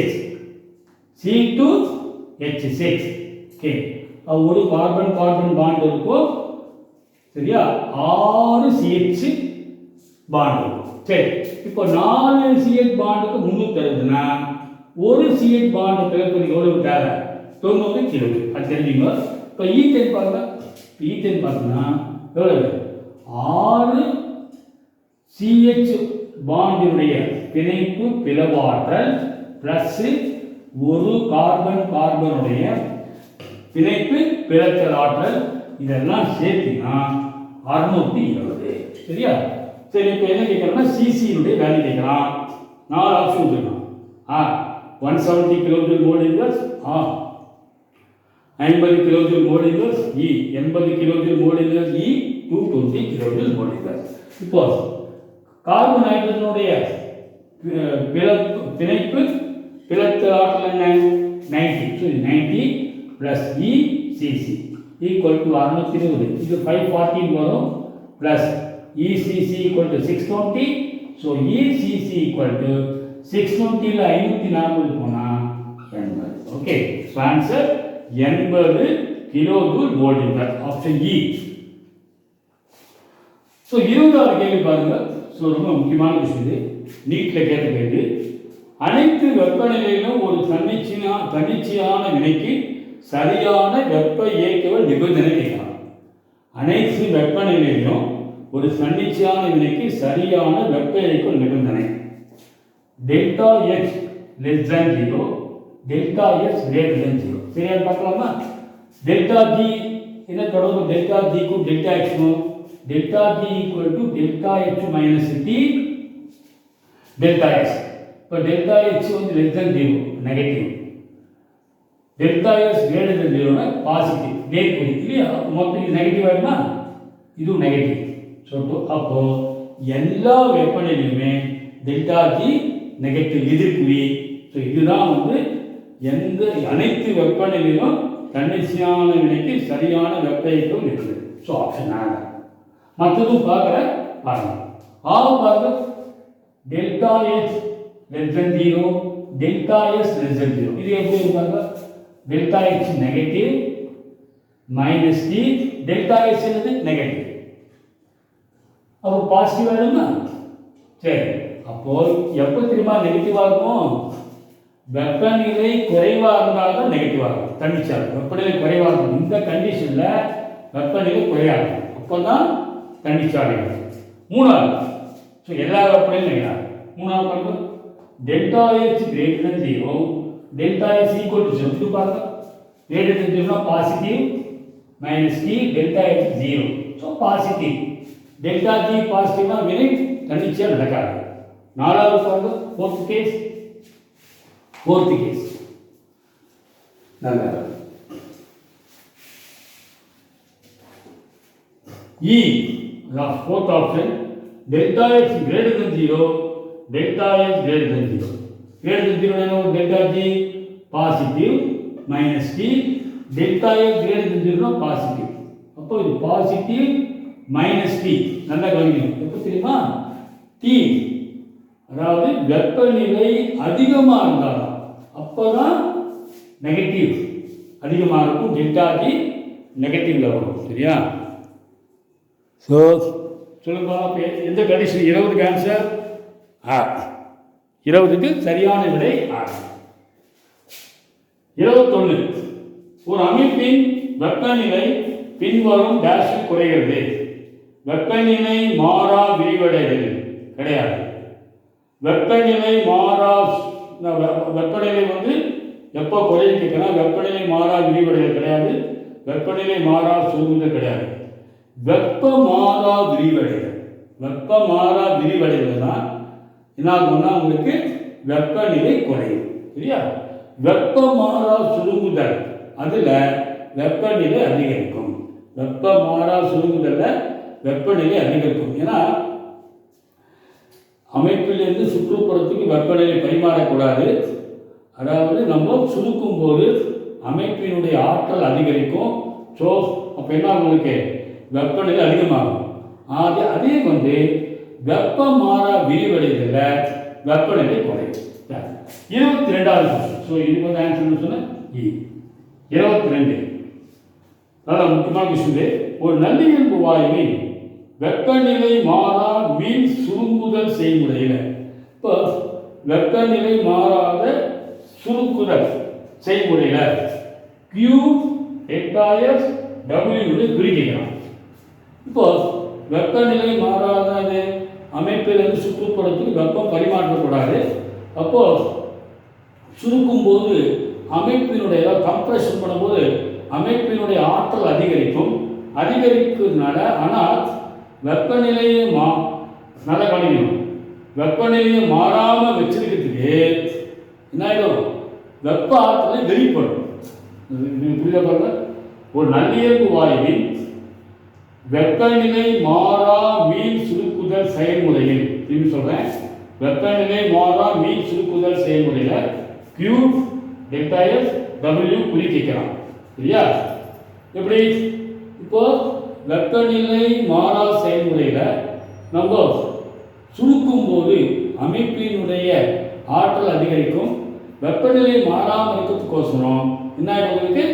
C2H6. Okay, ஒரு கார்பன் கார்பன் பாண்ட் இருக்கும். சரியா? 6 CH பாண்ட் இருக்கும். சரி, இப்போ 4 CH பாண்டுக்கு 360னா ஒரு CH பாண்ட் பிளப்பதுக்கு எவ்வளவு தேவை? 90 கிலோஜூல். அது தெரிஞ்சுங்க. இப்போ ஈத்தேன் பாருங்க, ஈத்தேன் பார்த்தீங்கன்னா எவ்வளவு? 6 CH பாண்டினுடைய பிணைப்பு பிளவாற்றல் பிளஸ் ஒரு கார்பன் கார்பனுடைய பிணைப்பு பிளத்தல் ஆற்றல் இதெல்லாம் சேர்த்தினா 620. சரியா? சரி, இப்போ என்ன கேட்கறோம்னா சிசியினுடைய வேல்யூ கேட்கலாம். 4 ஆப்ஷன் இருக்கணும். 170 kilojoule mole inverse, 50 kilojoule mole inverse, 80 kilojoule mole inverse, 220 kilojoule mole inverse. இப்போ கார்பன் ஹைட்ரஜனுடைய பிணைப்பு பிளத்தல் ஆற்றல் என்ன? 90. So 90 + ECC equal to 620. இது 514 வரும் plus ECC equal to 620. So ECC equal to 620ல் 540 போனால் 80. Okay, so answer 80 kilojoule mole metre. Option இ. ஸோ 20வது கேள்வி பாருங்க. ஸோ ரொம்ப முக்கியமான விஷயம் இது, நீட்டில் கேட்ட கேள்வி. அனைத்து வெப்பநிலையிலும் ஒரு தன்னிச்சையான வினைக்கு சரியான வெப்ப இயக்கவியல் நிபந்தனை கேட்கலாம். அனைத்து வெப்பநிலையிலும் ஒரு தன்னிச்சையான வினைக்கு சரியான வெப்ப இயக்கவியல் நிபந்தனை delta X less than 0, delta X greater than 0. சரியா பார்க்கலாமா? டெல்டா ஜி என்ன தொடர்பு? டெல்டா ஜிக்கும் டெல்டா எக்ஸ்க்கும் delta G equal to delta X minus T delta X. இப்போ டெல்டா எக்ஸ் வந்து less than 0 negative, delta X greater than 0னா positive நேர்குறி இல்லையா? மொத்தம் இது நெகட்டிவ் ஆகிடுமா? இதுவும் நெகட்டிவ். ஸோ அப்போ எல்லா வெப்பநிலையுமே டெல்டா ஜி நெகட்டிவ் எதிர்குறி. ஸோ இதுதான் வந்து எந்த அனைத்து வெப்பநிலையிலும் தன்னிச்சையான வினைக்கு சரியான வெப்ப இயக்கம் இருக்குது. ஸோ ஆப்ஷன் ஆ. மற்றதும் பாருங்க. பாருங்க delta X less than 0, delta S less than 0. இது எப்படி இருப்பாங்க? Delta X negative minus T, delta S என்னது நெகட்டிவ், அப்போ பாசிட்டிவ் ஆகிடுமா? சரி, அப்போ எப்போ திரும்ப நெகட்டிவாக இருக்கும்? வெப்பநிலை குறைவாக இருந்தால் தான் நெகட்டிவாக இருக்கும். தன்னிச்சையாக வெப்பநிலை குறைவாக இருக்கும். இந்த கண்டிஷனில் வெப்பநிலை குறையாது, அப்போ தான் தன்னிச்சையாக இருக்கும். மூணாவது, ஸோ எல்லா வெப்பநிலையும் நெகட்டிவ். மூணாவது பாருங்க, delta X greater than 0, delta S equal to 0. இது பாருங்க, கிரேட்டர் தென் 0னா positive minus T, delta X 0. So positive. Delta G பாசிட்டிவ்னா வினை தன்னிச்சையாக நடக்காது. நாலாவது பாருங்க, ஃபோர்த் கேஸ் நல்லா E, the fourth option, delta x greater than 0, delta s greater than 0. Greater than 0 என்ன? delta g positive minus t, delta s greater than 0 positive. அப்போ இது positive minus t. நல்லா கவனிக்கணும். எப்போ தெரியுமா? t அதாவது வெப்பநிலை அதிகமாக இருந்தால் அப்போதான் நெகட்டிவ் அதிகமாக இருக்கும், டெல்டா ஜி நெகட்டிவ்ல வரும். சரியா? ஸோ சொல்லுங்க, எந்த கண்டிஷன்? 20க்கு ஆன்சர் ஆ. 20க்கு சரியான விடை ஆ. 21, ஒரு அமைப்பின் வெப்பநிலை பின்வரும் டேஷில் குறைகிறது. வெப்பநிலை மாறா விரிவடைதல் கிடையாது. வெப்பநிலை மாறா, வெப்பநிலை வந்து எப்போ குறையும் கேட்கலாம். வெப்பநிலை மாறா விரிவடைதல் கிடையாது, வெப்பநிலை மாறா சுருங்குதல் கிடையாது. வெப்ப மாறா விரிவடைதல், வெப்ப மாறா விரிவடைதல் தான் என்ன ஆகும்னா உங்களுக்கு வெப்பநிலை குறையும். சரியா? வெப்ப மாறா சுருங்குதல் அதில் வெப்பநிலை அதிகரிக்கும். வெப்ப மாறா சுருங்குதலில் வெப்பநிலை அதிகரிக்கும். ஏன்னா அமைப்பிலிருந்து சுற்றுப்புறத்துக்கு வெப்பநிலை பரிமாறக்கூடாது. அதாவது நம்ம சுருக்கும் போது அமைப்பினுடைய ஆற்றல் அதிகரிக்கும். ஸோ அப்போ என்ன உங்களுக்கு வெப்பநிலை அதிகமாகும். அதே வந்து வெப்ப மாறா விரிவடைதலில் வெப்பநிலை குறையும். 22வது கொஸ்டின். ஸோ இது வந்து ஆன்சர் சொன்ன 22. அதான் முக்கியமான கொஸ்டின். ஒரு நல்லியல்பு வாயுவின் வெப்பநிலை மாறா மீன் சுருங்குதல் செய்முறையில், இப்போ வெப்பநிலை மாறாத சுருக்குதல் செய்முறையில் Q டெல்டா எஸ் W குறிக்கலாம். இப்போ வெப்பநிலை மாறாத அமைப்பிலிருந்து சுற்றுப்புறத்துக்கு வெப்பம் பரிமாற்றக்கூடாது. அப்போ சுருக்கும் போது அமைப்பினுடைய கம்ப்ரெஷன் பண்ணும்போது அமைப்பினுடைய ஆற்றல் அதிகரிக்கும். அதிகரிக்கிறதுனால ஆனால் வெப்பநிலையை நல்லா கவனிக்கணும். வெப்பநிலையை மாறாமல் வச்சிருக்கிறதுக்கு என்ன ஆகிடும்? வெப்ப ஆற்றலை வெளிப்படும். புரியுதா பாருங்க? ஒரு நல்லியல்பு வாயுவின் வெப்பநிலை மாறா மீன் சுருக்குதல் செயல்முறையில், திரும்பி சொல்றேன், வெப்பநிலை மாறா மீன் சுருக்குதல் செயல்முறையில் Q டெல்டா எஸ் W குறிக்கலாம். சரியா? எப்படி? இப்போ வெப்பநிலை மாறா செயல்முறையில் நம்ம சுருக்கும் போது அமைப்பினுடைய ஆற்றல் அதிகரிக்கும். வெப்பநிலை மாறாமல் இருக்கிறதுக்கோசரம் என்ன உங்களுக்கு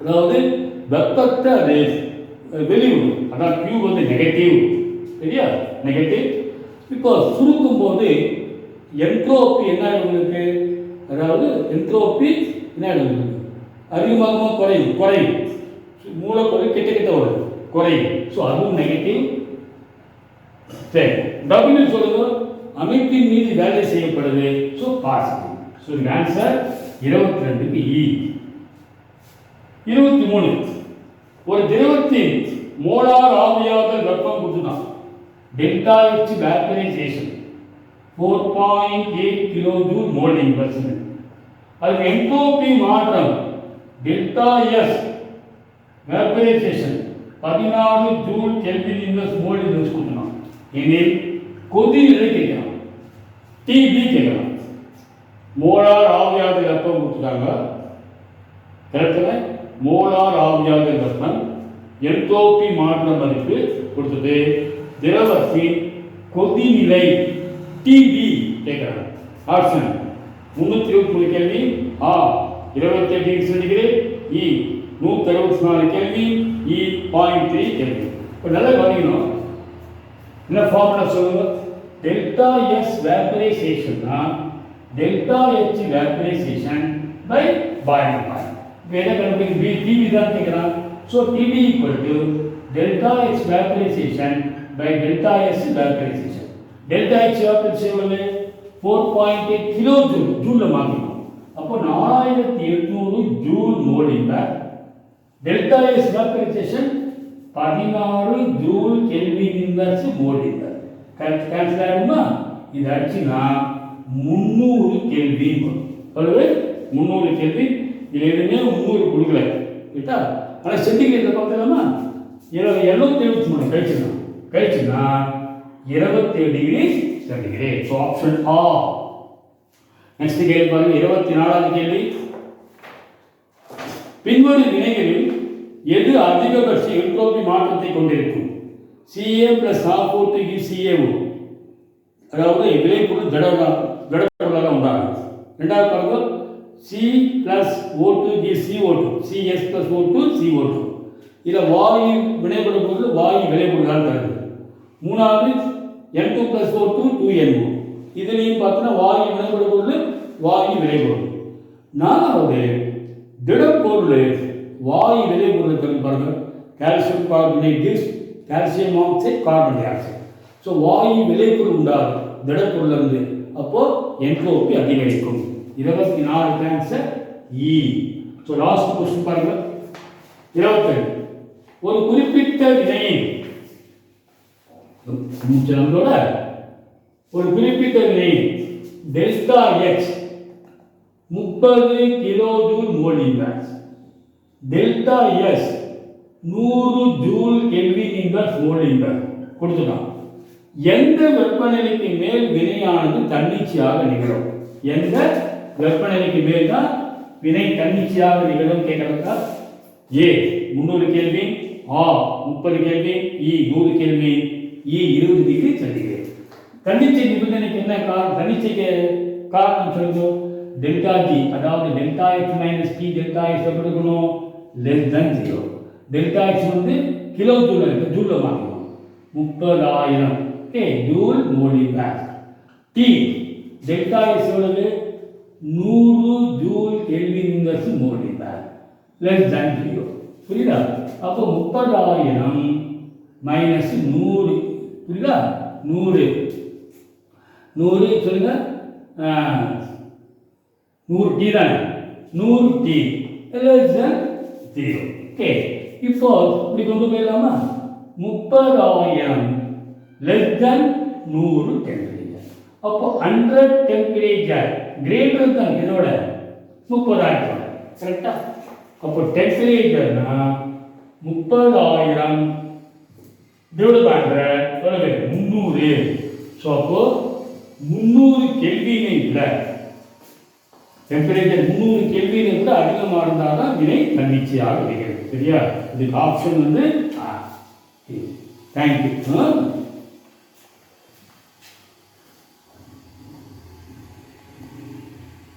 அதாவது வெப்பத்தை அது வெளியிடும். அதான் Q வந்து நெகட்டிவ், சரியா, நெகட்டிவ். இப்போ சுருக்கும் போது என்ட்ரோபி என்ன உங்களுக்கு, அதாவது என்ட்ரோபி என்ன அதிகமாக குறையும், மூலப்பொருள் கிட்ட வரும், குறையும். ஸோ அதுவும் நெகட்டிவ். சரி, W சொல்லுங்க, அமைப்பின் மீது வேலை செய்யப்படுது. So positive. ஸோ இந்த ஆன்சர் 22க்கு E. 23, ஒரு திரவத்தின் மோலார் ஆவியாதல் வெப்பம் கொடுத்துதான் delta H vaporisation 4.8 kilojoule mole inverse. அதுக்கு என்ட்ரோபி மாற்றம் delta S vaporisation 14 joule kelvin inverse mole inverse கொடுத்துதான். எனில் கொதிநிலை கேட்கலாம், TB கேட்கலாம். மோலார் ஆவியாதல் வெப்பம் கொடுத்துட்டாங்க, கரெக்டாக மோலார் ஆவியாதல் வெப்பம் என்ட்ரோபி மாற்ற மதிப்பு கொடுத்தது. திரவத்தின் கொதிநிலை TB கேட்கறாங்க. ஆப்ஷன் 323 கேள்வி, 28 டிகிரி சென்டிகிரேட், 164 கேள்வி, 0.3 கேள்வி. இப்போ நல்லா கவனிக்கணும், என்ன ஃபார்முலா சொல்லுங்க. டெல்டா எஸ் வேப்பரைசேஷன்னா delta H vaporisation by boiling point. இப்போ என்ன கண்டுபிடிக்க TB தான் கேட்குறான். ஸோ TB equal to delta H vaporisation by delta S vaporisation. Delta H vaporisation 4.8 kilo joule, ஜூலில் மாற்றிக்கணும். அப்போ 4800 joule mole inverse. Delta S vaporisation 16 joule kelvin inverse mole inverse. Cancel ஆகுமா? இது அடிச்சுன்னா 300 கெல்வின் வரும். அதாவது 300 கெல்வின். இது எதுவுமே 300 கொடுக்கல கேட்டா. ஆனால் சென்டிகிரேட்ல பார்க்கலாமா? 773 கழிச்சுன்னா 27 டிகிரி சென்டிகிரேட். ஸோ ஆப்ஷன் ஆ. நெக்ஸ்ட் கேள்வி பாருங்க, 24வது கேள்வி. பின்வரும் வினைகளில் எது அதிகபட்ச என்ட்ரோபி மாற்றத்தை கொண்டிருக்கும்? Ca plus O2 gives CaO. அதாவது விளைபொருள் திடப்பொருளாக உண்டாகும். ரெண்டாவது பாருங்க, C plus O2 gives CO2, CS plus O2 CO2. இதில் வாயு வினைபடு பொருள் வாயு விளைபொருளால் தருது. மூணாவது N2 plus O2 2NO. இதுலேயும் பார்த்தீங்கன்னா வாயு வினைபடு பொருள் வாயு விளைபொருள். நாலாவது திடப்பொருள் வாயு விளைபொருள் தரும் பாருங்க, calcium carbonate gives calcium oxide carbon dioxide. So வாயு விளைபொருள் உண்டாகும் திடப்பொருள் இருந்து, அப்போ என்ட்ரோபி அதிகரிக்கும். 24 answer E. So last question பாருங்க, 22. ஒரு குறிப்பிட்ட வினையின் நம்மளோட ஒரு குறிப்பிட்ட வினையின் delta H 30 kilojoule mole inverse, delta S 100 joule kelvin inverse mole inverse கொடுத்துட்டான். எந்த வெப்பநிலைக்கு மேல் வினையானது தன்னிச்சையாக நிகழும்? எந்த வெப்பநிலைக்கு மேல் தான் வினை தன்னிச்சையாக நிகழும் கேட்கறதா? A 300 kelvin, A 30 kelvin, E 100 kelvin, E 20 degree centigrade. தன்னிச்சை நிபந்தனைக்கு என்ன காரணம்? தன்னிச்சைக்கு காரணம் சொல்லுங்க. டெல்டா G, அதாவது delta H minus T delta H எப்படி இருக்கணும்? Less than 0. டெல்டா H வந்து கிலோ ஜூல் இருக்கு, ஜூல்ல மாற்றணும். 30,000 joule mole inverse. T delta S எவ்வளவு? 100 joule kelvin inverse mole inverse, less than 0. புரியுதா? அப்போ 30,000 மைனஸ் 100, புரியுதா? 100 சொல்லுங்க, 100 T தானே, 100 T லெஸ் தென் 0. ஓகே, இப்போ இப்படி கொண்டு போயிடலாமா? 30,000 லெஸ் தென் 100 டெம்பரேச்சர். அப்போ 100 டெம்பரேச்சர் கிரேட்டர் தான் இதோட 30,000. கரெக்டா? அப்போ டெம்பரேச்சர்னா 30,000 டிவைட் பை 100 300. ஸோ அப்போ 300 கெல்வினை விட டெம்பரேச்சர் 300 கெல்வினை விட அதிகமாக இருந்தால் தான் வினை தன்னிச்சையாக நிகழும். சரியா? இதுக்கு ஆப்ஷன் வந்து தேங்க்யூ.